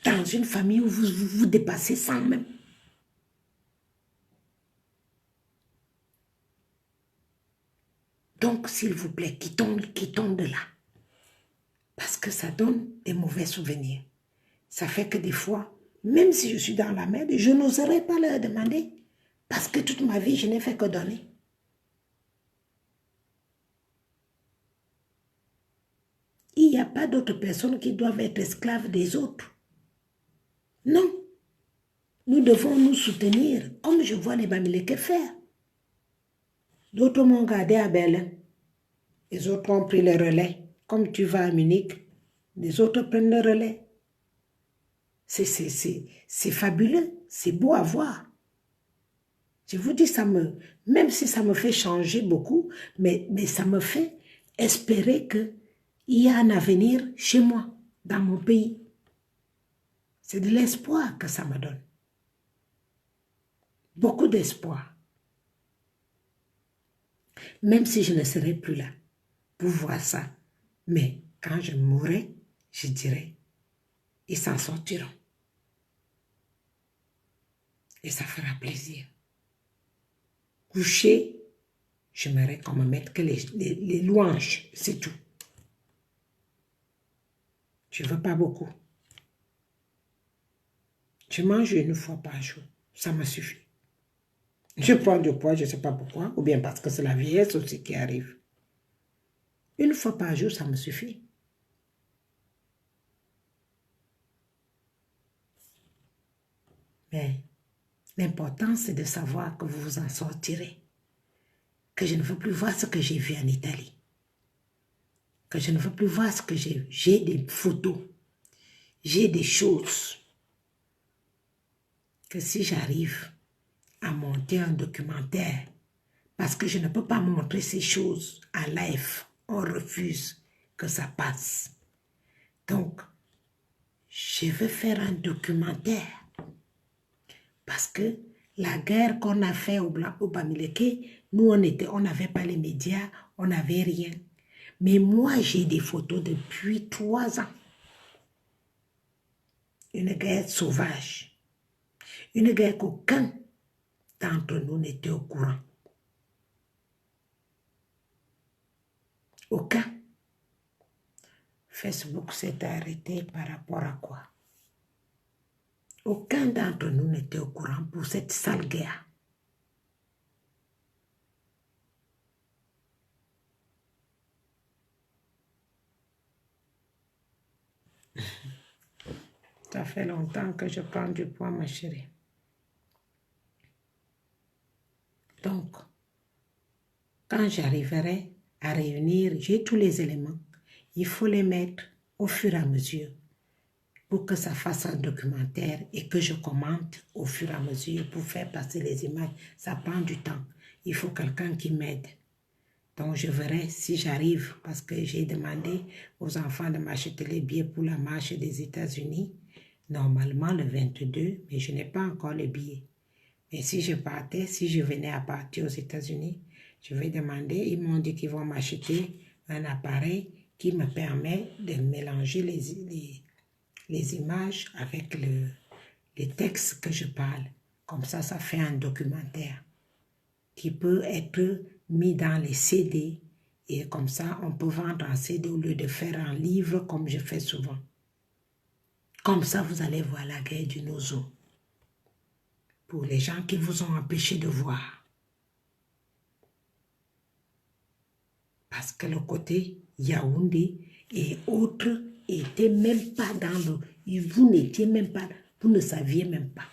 Dans une famille où vous dépassez sans même. Donc, s'il vous plaît, quittons de là. Parce que ça donne des mauvais souvenirs. Ça fait que des fois, même si je suis dans la merde, je n'oserais pas leur demander. Parce que toute ma vie, je n'ai fait que donner. Il n'y a pas d'autres personnes qui doivent être esclaves des autres. Non. Nous devons nous soutenir, comme je vois les Bamileke faire. D'autres m'ont gardé à Berlin. Les autres ont pris le relais. Comme tu vas à Munich, les autres prennent le relais. C'est fabuleux, c'est beau à voir. Je vous dis, même si ça me fait changer beaucoup, mais ça me fait espérer qu'il y a un avenir chez moi, dans mon pays. C'est de l'espoir que ça me donne. beaucoup d'espoir. Même si je ne serai plus là pour voir ça. Mais quand je mourrai, je dirai, ils s'en sortiront. Et ça fera plaisir. Coucher, j'aimerais qu'on me mette que les louanges, c'est tout. Je ne veux pas beaucoup. Je mange une fois par jour, ça me suffit. Je prends du poids, je ne sais pas pourquoi, ou bien parce que c'est la vieillesse aussi qui arrive. Une fois par jour, ça me suffit. Mais l'important, c'est de savoir que vous vous en sortirez. Que je ne veux plus voir ce que j'ai vu en Italie. Que je ne veux plus voir ce que j'ai vu. J'ai des photos. J'ai des choses. Que si j'arrive à monter un documentaire, parce que je ne peux pas montrer ces choses en live, on refuse que ça passe. Donc, je veux faire un documentaire. Parce que la guerre qu'on a fait au Bamileke, nous on n'avait pas les médias, on n'avait rien. Mais moi j'ai des photos depuis 3 ans. Une guerre sauvage. Une guerre qu'aucun d'entre nous n'était au courant. Aucun. Facebook s'est arrêté par rapport à quoi? Aucun d'entre nous n'était au courant pour cette sale guerre. Ça fait longtemps que je prends du poids, ma chérie. Donc, quand j'arriverai à réunir, j'ai tous les éléments. Il faut les mettre au fur et à mesure pour que ça fasse un documentaire et que je commente au fur et à mesure pour faire passer les images. Ça prend du temps. Il faut quelqu'un qui m'aide. Donc, je verrai si j'arrive parce que j'ai demandé aux enfants de m'acheter les billets pour la marche des États-Unis. Normalement, le 22, mais je n'ai pas encore les billets. Mais si je partais, si je venais à partir aux États-Unis, je vais demander, ils m'ont dit qu'ils vont m'acheter un appareil qui me permet de mélanger les images avec les textes que je parle. Comme ça fait un documentaire qui peut être mis dans les CD et comme ça, on peut vendre un CD au lieu de faire un livre comme je fais souvent. Comme ça, vous allez voir la guerre du Nozo. Pour les gens qui vous ont empêché de voir. Parce que le côté Yaoundé et autres n'étaient même pas dans le... Vous n'étiez même pas... Vous ne saviez même pas.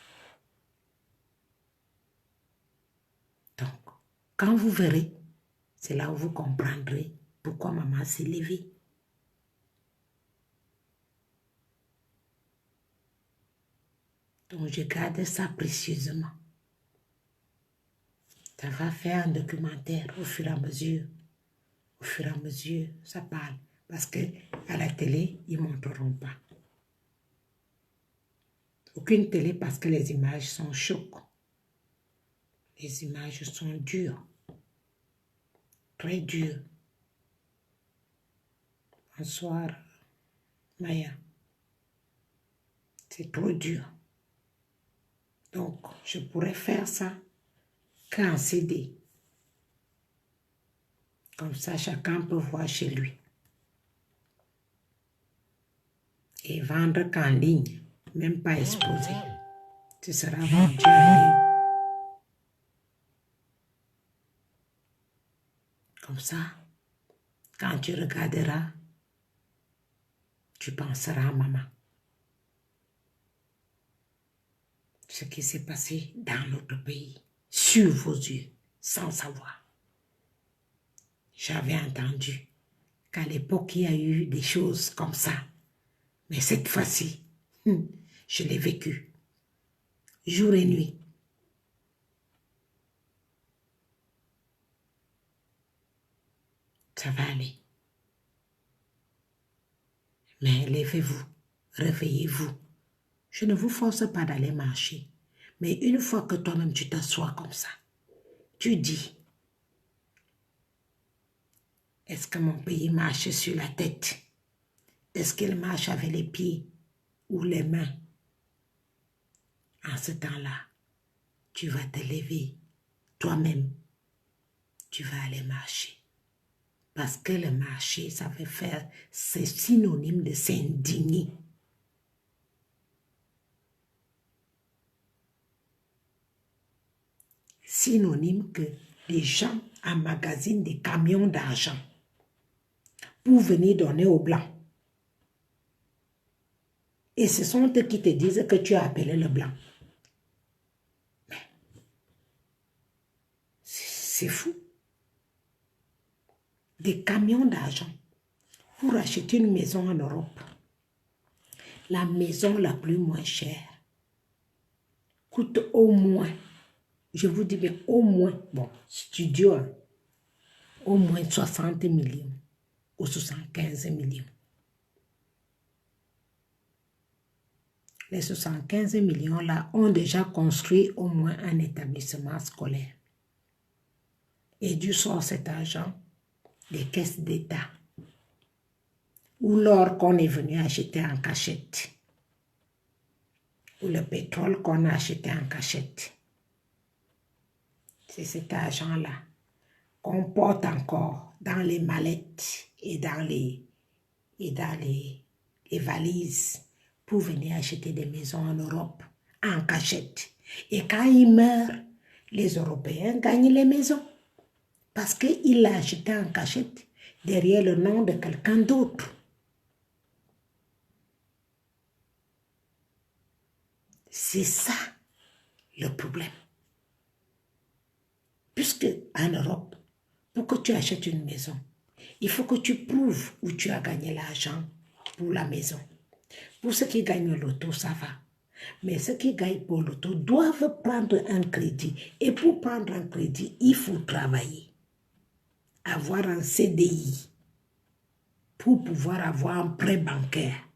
Donc, quand vous verrez, c'est là où vous comprendrez pourquoi maman s'est levée. Donc, je garde ça précieusement. Ça va faire un documentaire au fur et à mesure. Au fur et à mesure, ça parle. Parce qu'à la télé, ils ne montreront pas. Aucune télé parce que les images sont chocs. Les images sont dures. Très dures. Bonsoir, Maya. C'est trop dur. Donc, je pourrais faire ça qu'en CD. Comme ça, chacun peut voir chez lui. Et vendre qu'en ligne, même pas exposé. Ce sera vendu en ligne. Comme ça, quand tu regarderas, tu penseras à maman. Ce qui s'est passé dans notre pays, sur vos yeux, sans savoir. J'avais entendu qu'à l'époque, il y a eu des choses comme ça. Mais cette fois-ci, je l'ai vécu. Jour et nuit. Ça va aller. Mais levez-vous, réveillez-vous. Je ne vous force pas d'aller marcher. Mais une fois que toi-même tu t'assois comme ça, tu dis, est-ce que mon pays marche sur la tête? Est-ce qu'il marche avec les pieds ou les mains? En ce temps-là, tu vas te lever toi-même. Tu vas aller marcher. Parce que le marcher, ça veut faire, c'est synonyme de s'indigner. Synonyme que les gens emmagasinent des camions d'argent pour venir donner aux Blancs. Et ce sont eux qui te disent que tu as appelé le Blanc. C'est fou. Des camions d'argent pour acheter une maison en Europe. La maison la plus moins chère coûte au moins, je vous dis bien au moins, bon, studio, hein, au moins 60 millions ou 75 millions. Les 75 millions là ont déjà construit au moins un établissement scolaire. Et du sort cet argent des caisses d'État ou l'or qu'on est venu acheter en cachette ou le pétrole qu'on a acheté en cachette. C'est cet argent-là qu'on porte encore dans les mallettes et dans les valises pour venir acheter des maisons en Europe en cachette. Et quand ils meurent, les Européens gagnent les maisons parce qu'ils l'ont acheté en cachette derrière le nom de quelqu'un d'autre. C'est ça le problème. Puisque en Europe, pour que tu achètes une maison, il faut que tu prouves où tu as gagné l'argent pour la maison. Pour ceux qui gagnent le loto, ça va. Mais ceux qui gagnent pour le loto doivent prendre un crédit. Et pour prendre un crédit, il faut travailler. Avoir un CDI pour pouvoir avoir un prêt bancaire.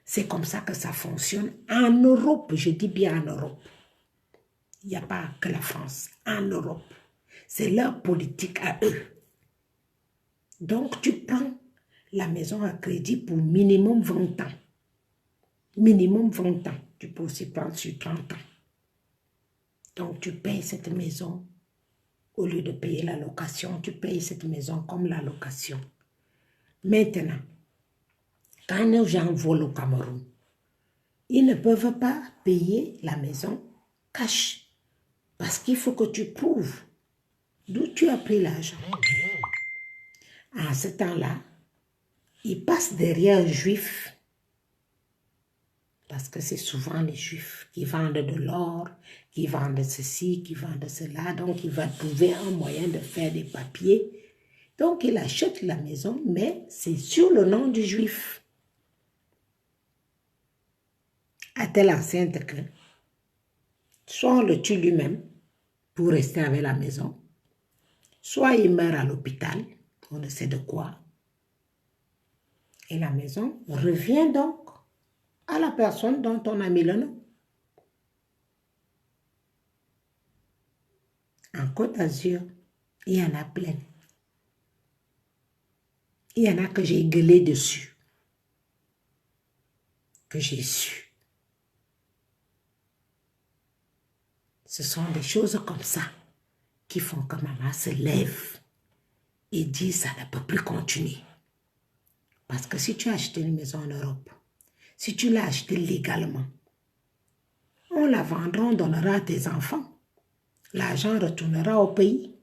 C'est comme ça que ça fonctionne en Europe. Je dis bien en Europe. Il n'y a pas que la France. En Europe. C'est leur politique à eux. Donc, tu prends la maison à crédit pour minimum 20 ans. Minimum 20 ans. Tu peux aussi prendre sur 30 ans. Donc, tu payes cette maison. Au lieu de payer la location, tu payes cette maison comme la location. Maintenant, quand les gens volent au Cameroun, ils ne peuvent pas payer la maison cash. Parce qu'il faut que tu prouves d'où tu as pris l'argent. En ce temps-là, ils passent derrière un juif. Parce que c'est souvent les juifs qui vendent de l'or, qui vendent ceci, qui vendent cela. Donc, il va trouver un moyen de faire des papiers. Donc, il achète la maison, mais c'est sur le nom du juif. À telle enceinte que soit on le tue lui-même pour rester avec la maison, soit il meurt à l'hôpital, on ne sait de quoi. Et la maison revient donc à la personne dont on a mis le nom. En Côte d'Azur, il y en a plein. Il y en a que j'ai gueulé dessus, que j'ai su. Ce sont des choses comme ça qui font que maman se lève et dit ça ne peut plus continuer. Parce que si tu as acheté une maison en Europe, si tu l'as achetée légalement, on la vendra, on donnera à tes enfants. L'argent retournera au pays.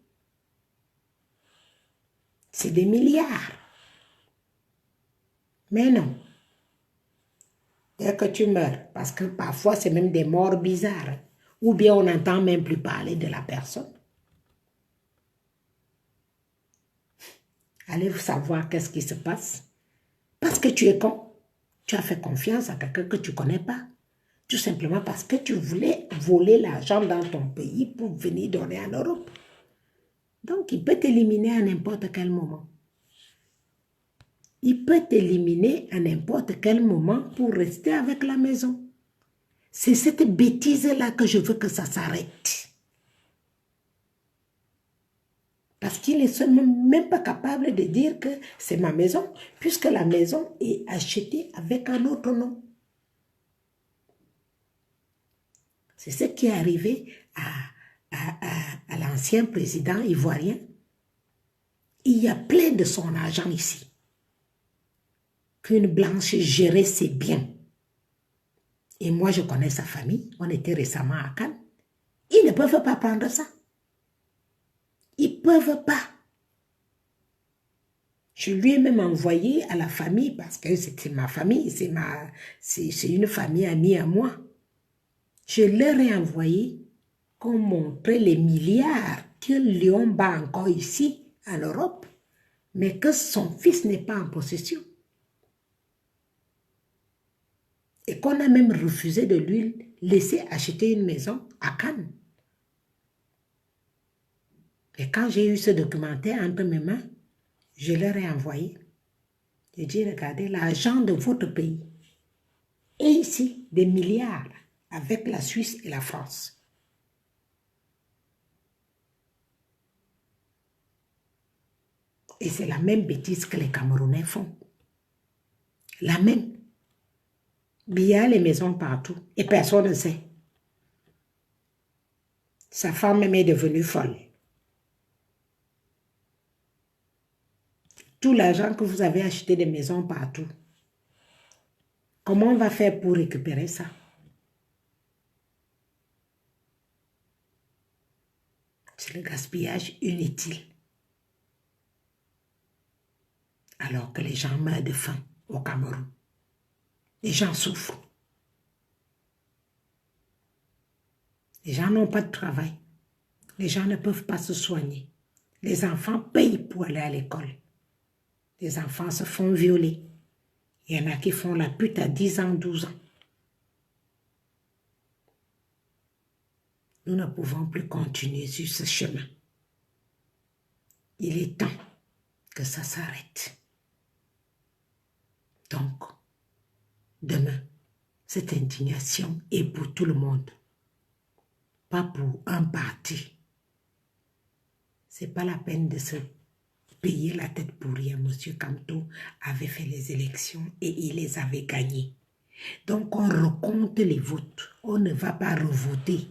C'est des milliards. Mais non. Dès que tu meurs, parce que parfois c'est même des morts bizarres, ou bien on n'entend même plus parler de la personne. Allez-vous savoir qu'est-ce qui se passe? Parce que tu es con. Tu as fait confiance à quelqu'un que tu ne connais pas. Tout simplement parce que tu voulais voler l'argent dans ton pays pour venir donner en Europe. Donc, il peut t'éliminer à n'importe quel moment. Il peut t'éliminer à n'importe quel moment pour rester avec la maison. C'est cette bêtise-là que je veux que ça s'arrête. Parce qu'il n'est même pas capable de dire que c'est ma maison, puisque la maison est achetée avec un autre nom. C'est ce qui est arrivé à l'ancien président ivoirien. Il y a plein de son argent ici. Qu'une blanche gérait ses biens. Et moi, je connais sa famille. On était récemment à Cannes. Ils ne peuvent pas prendre ça. Ils ne peuvent pas. Je lui ai même envoyé à la famille, parce que c'était ma famille, c'est une famille amie à moi. Je leur ai envoyé qu'on montrait les milliards que Léon bat encore ici, en Europe, mais que son fils n'est pas en possession. Et qu'on a même refusé de lui laisser acheter une maison à Cannes. Et quand j'ai eu ce documentaire entre mes mains, je leur ai envoyé. J'ai dit, regardez, l'argent de votre pays est ici, des milliards, avec la Suisse et la France. Et c'est la même bêtise que les Camerounais font. La même. Il y a les maisons partout et personne ne sait. Sa femme même est devenue folle. Tout l'argent que vous avez acheté des maisons partout, comment on va faire pour récupérer ça? C'est le gaspillage inutile. Alors que les gens meurent de faim au Cameroun. Les gens souffrent. Les gens n'ont pas de travail. Les gens ne peuvent pas se soigner. Les enfants payent pour aller à l'école. Les enfants se font violer. Il y en a qui font la pute à 10 ans, 12 ans. Nous ne pouvons plus continuer sur ce chemin. Il est temps que ça s'arrête. Donc, demain, cette indignation est pour tout le monde. Pas pour un parti. C'est pas la peine de se payer la tête pour rien. Monsieur Kamto avait fait les élections et il les avait gagnées. Donc on recompte les votes. On ne va pas revoter.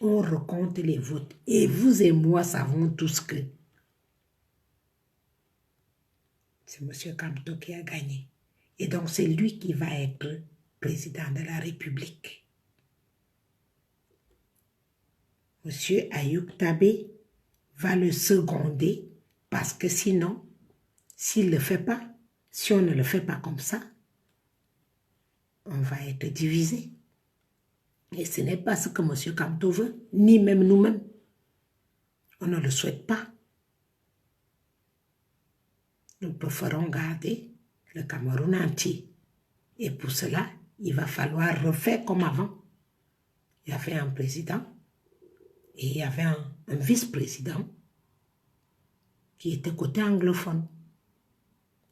On recompte les votes. Et vous et moi savons tous que c'est monsieur Kamto qui a gagné. Et donc c'est lui qui va être président de la République. Monsieur Ayoub Tabé va le seconder parce que sinon, s'il ne le fait pas, si on ne le fait pas comme ça, on va être divisé. Et ce n'est pas ce que M. Kamto veut, ni même nous-mêmes. On ne le souhaite pas. Nous préférons garder le Cameroun entier. Et pour cela, il va falloir refaire comme avant. Il y avait un président et il y avait un vice-président qui était côté anglophone.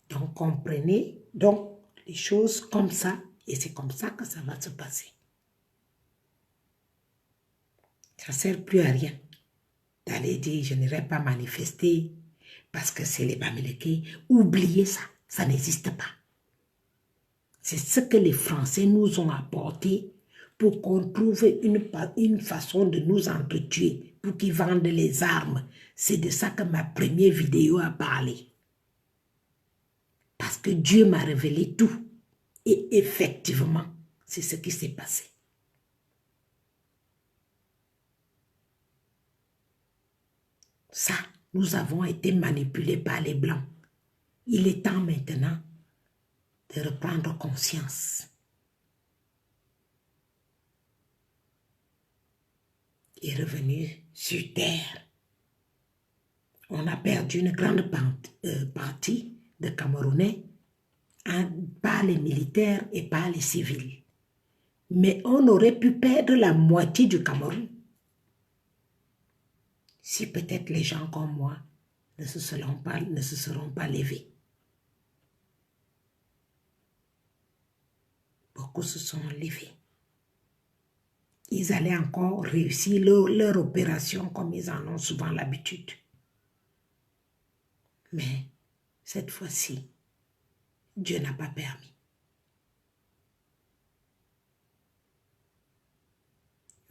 Donc, comprenez donc les choses comme ça, et c'est comme ça que ça va se passer. Ça ne sert plus à rien d'aller dire je n'irai pas manifester parce que c'est les Bamileke. Oubliez ça, ça n'existe pas. C'est ce que les Français nous ont apporté pour qu'on trouve une façon de nous entretuer, pour qu'ils vendent les armes. C'est de ça que ma première vidéo a parlé. Parce que Dieu m'a révélé tout. Et effectivement, c'est ce qui s'est passé. Ça, nous avons été manipulés par les Blancs. Il est temps maintenant de reprendre conscience. Et revenir sur terre. On a perdu une grande partie de Camerounais par les militaires et par les civils. Mais on aurait pu perdre la moitié du Cameroun si peut-être les gens comme moi ne se seront pas levés. Beaucoup se sont levés. ils allaient encore réussir leur opération comme ils en ont souvent l'habitude. Mais cette fois-ci, Dieu n'a pas permis.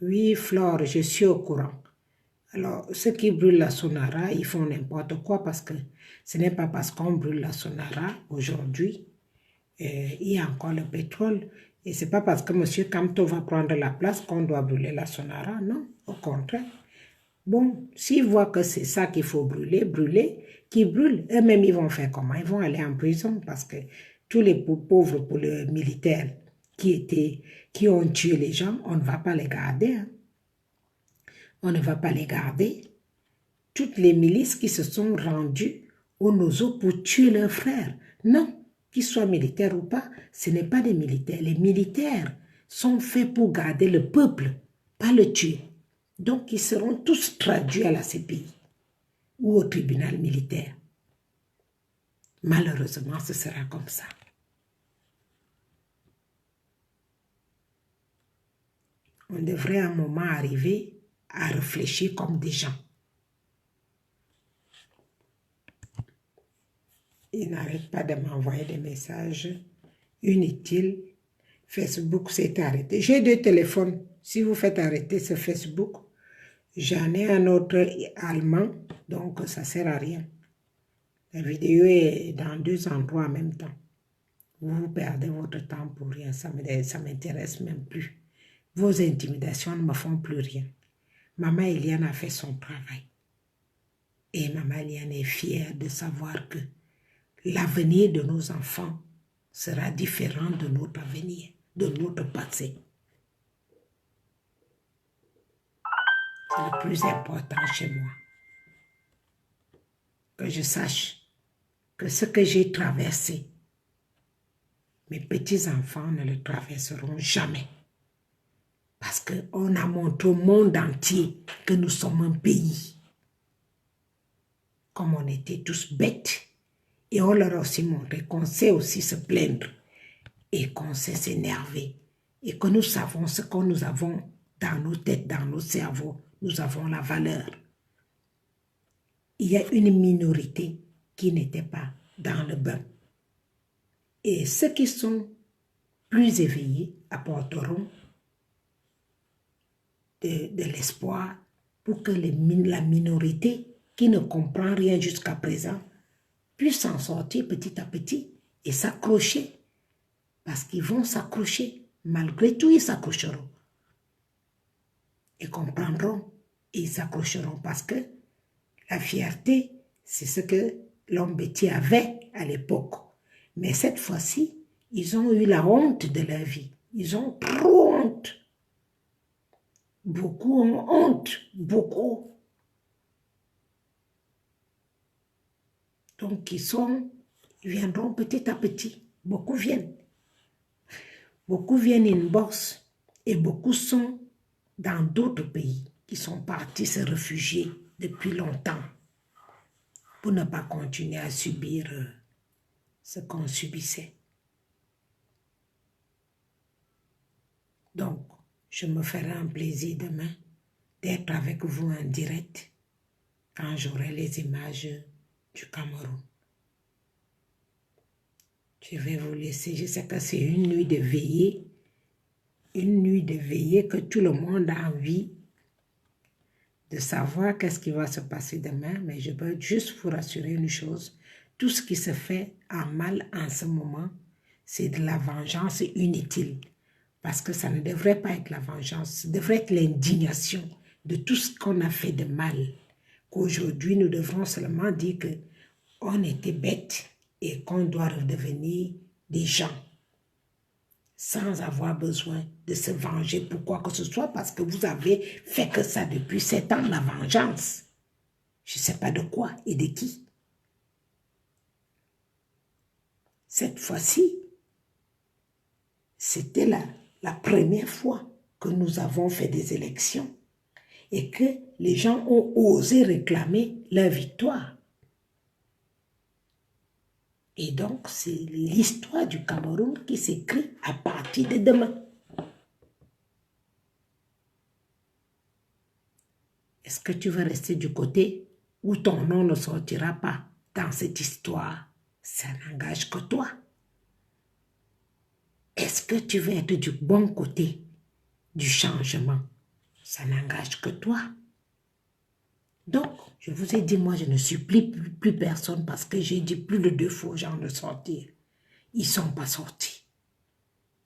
Oui, Flore, je suis au courant. Alors, ceux qui brûlent la Sonara, ils font n'importe quoi parce que ce n'est pas parce qu'on brûle la Sonara aujourd'hui, il y a encore le pétrole. Et ce n'est pas parce que M. Kamto va prendre la place qu'on doit brûler la Sonara, non, au contraire. Bon, s'ils voient que c'est ça qu'il faut brûler, qu'ils brûlent. Eux-mêmes, ils vont faire comment? Ils vont aller en prison parce que tous les pauvres pour le militaire qui ont tué les gens, on ne va pas les garder. Hein. On ne va pas les garder. Toutes les milices qui se sont rendues au Nozo pour tuer leurs frères. Non, qu'ils soient militaires ou pas, ce n'est pas des militaires. Les militaires sont faits pour garder le peuple, pas le tuer. Donc, ils seront tous traduits à la CPI ou au tribunal militaire. Malheureusement, ce sera comme ça. On devrait à un moment arriver à réfléchir comme des gens. Il n'arrête pas de m'envoyer des messages inutiles. Facebook s'est arrêté. J'ai 2 téléphones. Si vous faites arrêter ce Facebook, j'en ai un autre allemand, donc ça ne sert à rien. La vidéo est dans 2 endroits en même temps. Vous perdez votre temps pour rien, ça ne m'intéresse même plus. Vos intimidations ne me font plus rien. Maman Eliane a fait son travail. Et Maman Eliane est fière de savoir que l'avenir de nos enfants sera différent de notre avenir, de notre passé. C'est le plus important chez moi. Que je sache que ce que j'ai traversé, mes petits-enfants ne le traverseront jamais. Parce qu'on a montré au monde entier que nous sommes un pays. Comme on était tous bêtes. Et on leur a aussi montré qu'on sait aussi se plaindre. Et qu'on sait s'énerver. Et que nous savons ce que nous avons dans nos têtes, dans nos cerveaux. Nous avons la valeur. Il y a une minorité qui n'était pas dans le bain. Et ceux qui sont plus éveillés apporteront de l'espoir pour que la minorité qui ne comprend rien jusqu'à présent puisse s'en sortir petit à petit et s'accrocher. Parce qu'ils vont s'accrocher. Malgré tout, ils s'accrocheront. Ils comprendront et ils s'accrocheront parce que la fierté, c'est ce que l'homme bêtis avait à l'époque. Mais cette fois-ci, ils ont eu la honte de leur vie. Ils ont trop honte. Beaucoup ont honte. Beaucoup. Donc, ils viendront petit à petit. Beaucoup viennent. Beaucoup viennent in bourse. Et beaucoup sont dans d'autres pays qui sont partis se réfugier depuis longtemps pour ne pas continuer à subir ce qu'on subissait. Donc, je me ferai un plaisir demain d'être avec vous en direct quand j'aurai les images du Cameroun. Je vais vous laisser. Je sais que c'est une nuit de veillée que tout le monde a envie de savoir qu'est-ce qui va se passer demain, mais je veux juste vous rassurer une chose. Tout ce qui se fait en mal en ce moment, c'est de la vengeance inutile. Parce que ça ne devrait pas être la vengeance, ça devrait être l'indignation de tout ce qu'on a fait de mal. Qu'aujourd'hui, nous devrons seulement dire qu'on était bêtes et qu'on doit redevenir des gens. Sans avoir besoin de se venger pour quoi que ce soit, parce que vous avez fait que ça depuis 7 ans, la vengeance. Je ne sais pas de quoi et de qui. Cette fois-ci, c'était la première fois que nous avons fait des élections et que les gens ont osé réclamer leur victoire. Et donc, c'est l'histoire du Cameroun qui s'écrit à partir de demain. Est-ce que tu veux rester du côté où ton nom ne sortira pas dans cette histoire? Ça n'engage que toi. Est-ce que tu veux être du bon côté du changement? Ça n'engage que toi. Donc, je vous ai dit, moi, je ne supplie plus personne parce que j'ai dit plus de 2 fois aux gens de sortir. Ils ne sont pas sortis.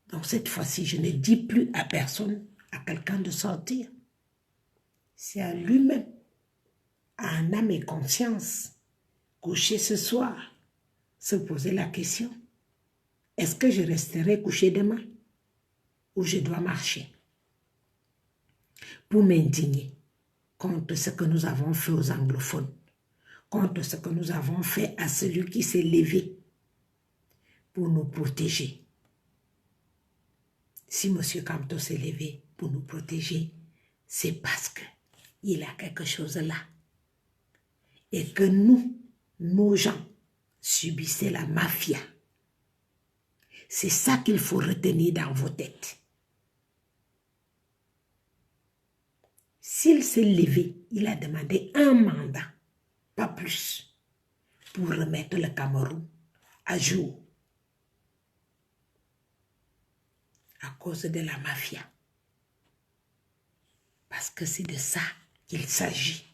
Donc, cette fois-ci, je ne dis plus à personne, à quelqu'un de sortir. C'est à lui-même, à un âme et conscience, coucher ce soir, se poser la question. Est-ce que je resterai couché demain ou je dois marcher pour m'indigner contre ce que nous avons fait aux anglophones, contre ce que nous avons fait à celui qui s'est levé pour nous protéger. Si M. Kamto s'est levé pour nous protéger, c'est parce qu'il a quelque chose là. Et que nous, nos gens, subissaient la mafia. C'est ça qu'il faut retenir dans vos têtes. S'il s'est levé, il a demandé un mandat, pas plus, pour remettre le Cameroun à jour. À cause de la mafia. Parce que c'est de ça qu'il s'agit.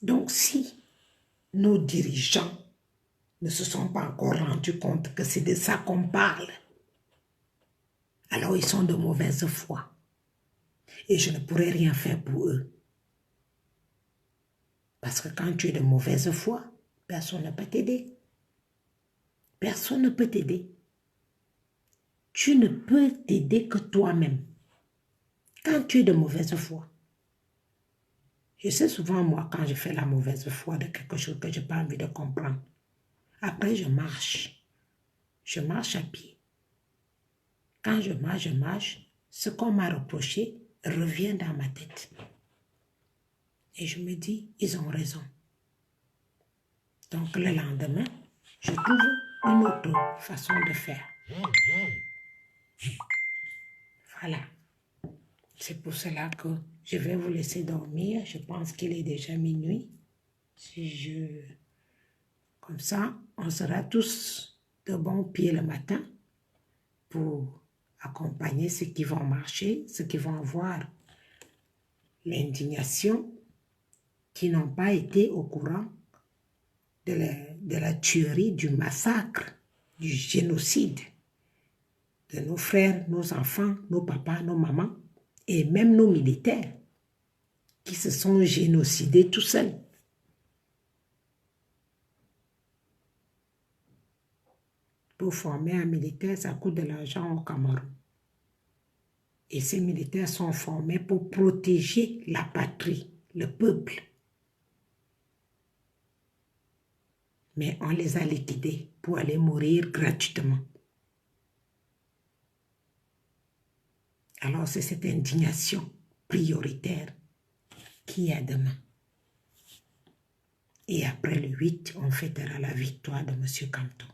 Donc si nos dirigeants ne se sont pas encore rendus compte que c'est de ça qu'on parle, alors ils sont de mauvaise foi. Et je ne pourrai rien faire pour eux. Parce que quand tu es de mauvaise foi, personne ne peut t'aider. Personne ne peut t'aider. Tu ne peux t'aider que toi-même. Quand tu es de mauvaise foi. Je sais souvent, moi, quand je fais la mauvaise foi de quelque chose que je n'ai pas envie de comprendre. Après, je marche. Je marche à pied. Quand je marche, ce qu'on m'a reproché revient dans ma tête. Et je me dis, ils ont raison. Donc, le lendemain, je trouve une autre façon de faire. Voilà. C'est pour cela que je vais vous laisser dormir. Je pense qu'il est déjà minuit. Comme ça, on sera tous de bon pied le matin pour accompagner ceux qui vont marcher, ceux qui vont avoir l'indignation, qui n'ont pas été au courant de la tuerie, du massacre, du génocide de nos frères, nos enfants, nos papas, nos mamans et même nos militaires qui se sont génocidés tout seuls. Pour former un militaire, ça coûte de l'argent au Cameroun. Et ces militaires sont formés pour protéger la patrie, le peuple. Mais on les a liquidés pour aller mourir gratuitement. Alors c'est cette indignation prioritaire qui est demain. Et après le 8, on fêtera la victoire de M. Kamto.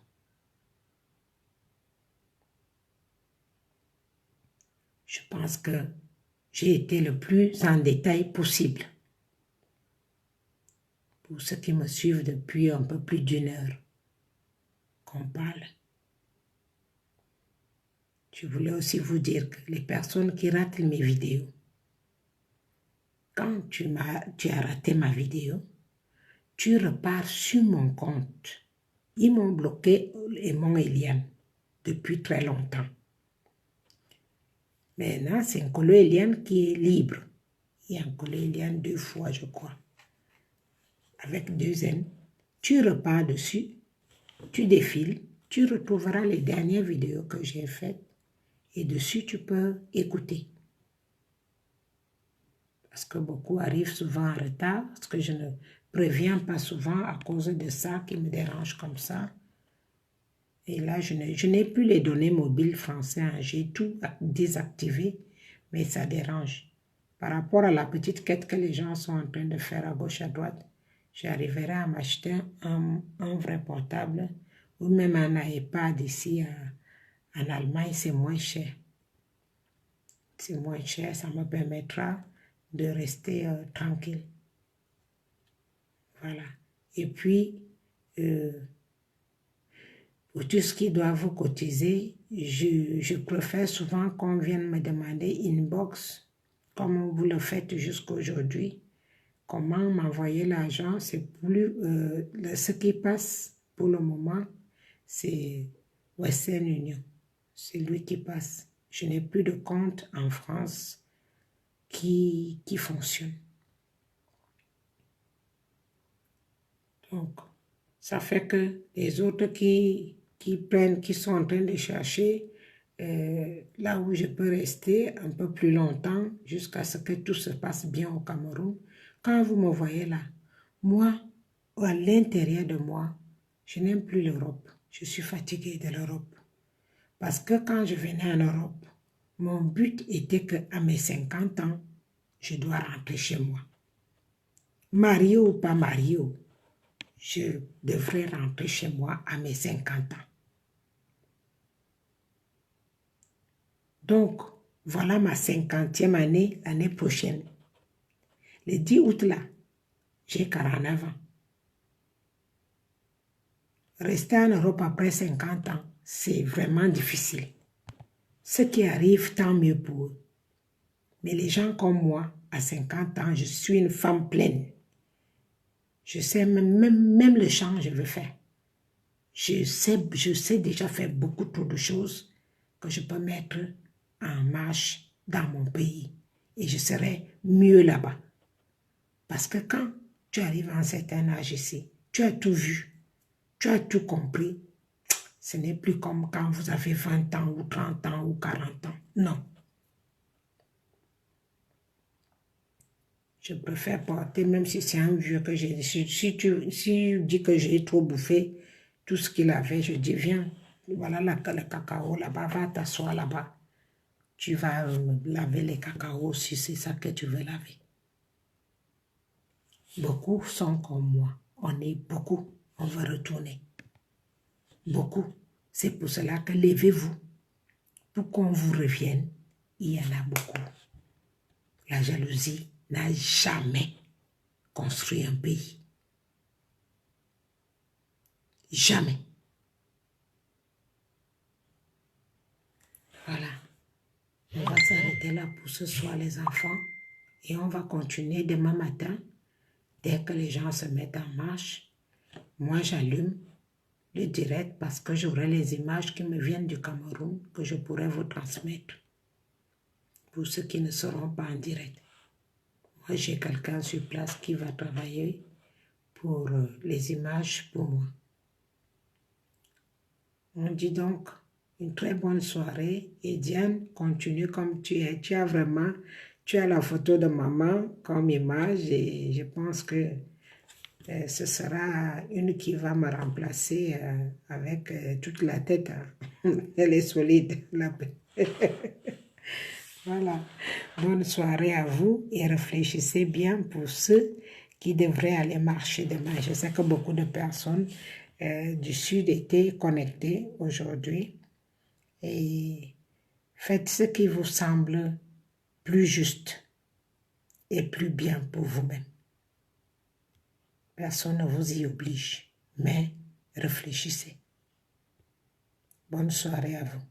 Je pense que j'ai été le plus en détail possible. Pour ceux qui me suivent depuis un peu plus d'1 heure qu'on parle. Je voulais aussi vous dire que les personnes qui ratent mes vidéos, quand tu as raté ma vidéo, tu repars sur mon compte. Ils m'ont bloqué et mon Eliane depuis très longtemps. Maintenant, c'est Nkolo Eliane qui est libre. Il y a Nkolo Eliane 2 fois, je crois. Avec 2 N. Tu repars dessus, tu défiles, tu retrouveras les dernières vidéos que j'ai faites et dessus, tu peux écouter. Parce que beaucoup arrivent souvent en retard, parce que je ne préviens pas souvent à cause de ça qui me dérange comme ça. Et là, je n'ai plus les données mobiles français. Hein. J'ai tout désactivé, mais ça dérange. Par rapport à la petite quête que les gens sont en train de faire à gauche, à droite, j'arriverai à m'acheter un vrai portable ou même un iPad ici en Allemagne, c'est moins cher. c'est moins cher, ça me permettra de rester tranquille. Voilà. Et puis, pour tout ce qui doit vous cotiser, je préfère souvent qu'on vienne me demander inbox, comme vous le faites jusqu'à aujourd'hui. Comment m'envoyer l'argent, c'est plus... ce qui passe pour le moment, c'est Western Union. C'est lui qui passe. Je n'ai plus de compte en France qui fonctionne. Donc, ça fait que les autres qui sont en train de chercher là où je peux rester un peu plus longtemps jusqu'à ce que tout se passe bien au Cameroun. Quand vous me voyez là, moi, à l'intérieur de moi, je n'aime plus l'Europe. Je suis fatiguée de l'Europe. Parce que quand je venais en Europe, mon but était qu'à mes 50 ans, je dois rentrer chez moi. Marié ou pas marié, je devrais rentrer chez moi à mes 50 ans. Donc, voilà ma 50e année, l'année prochaine. Le 10 août là, j'ai 49 ans. Rester en Europe après 50 ans, c'est vraiment difficile. Ce qui arrive, tant mieux pour eux. Mais les gens comme moi, à 50 ans, je suis une femme pleine. Je sais même le champ, je veux faire. Je sais déjà faire beaucoup trop de choses que je peux mettre en marche dans mon pays. Et je serai mieux là-bas. Parce que quand tu arrives à un certain âge ici, tu as tout vu, tu as tout compris. Ce n'est plus comme quand vous avez 20 ans ou 30 ans ou 40 ans. Non. Je préfère porter, même si c'est un vieux que j'ai... Si tu dis que j'ai trop bouffé tout ce qu'il avait, je dis, viens, voilà le cacao là-bas, va t'asseoir là-bas. Tu vas laver les cacaos si c'est ça que tu veux laver. Beaucoup sont comme moi. On est beaucoup. On va retourner. Beaucoup. C'est pour cela que levez-vous. Pour qu'on vous revienne, il y en a beaucoup. La jalousie n'a jamais construit un pays. Jamais. Voilà. On va s'arrêter là pour ce soir, les enfants. Et on va continuer demain matin. Dès que les gens se mettent en marche, moi j'allume le direct parce que j'aurai les images qui me viennent du Cameroun que je pourrai vous transmettre. Pour ceux qui ne seront pas en direct. Moi, j'ai quelqu'un sur place qui va travailler pour les images pour moi. On dit donc une très bonne soirée. Et Diane, continue comme tu es. Tu as la photo de maman comme image et je pense que ce sera une qui va me remplacer avec toute la tête. Hein. Elle est solide. Voilà. Bonne soirée à vous et réfléchissez bien pour ceux qui devraient aller marcher demain. Je sais que beaucoup de personnes du Sud étaient connectées aujourd'hui. Et faites ce qui vous semble plus juste et plus bien pour vous-même. Personne ne vous y oblige, mais réfléchissez. Bonne soirée à vous.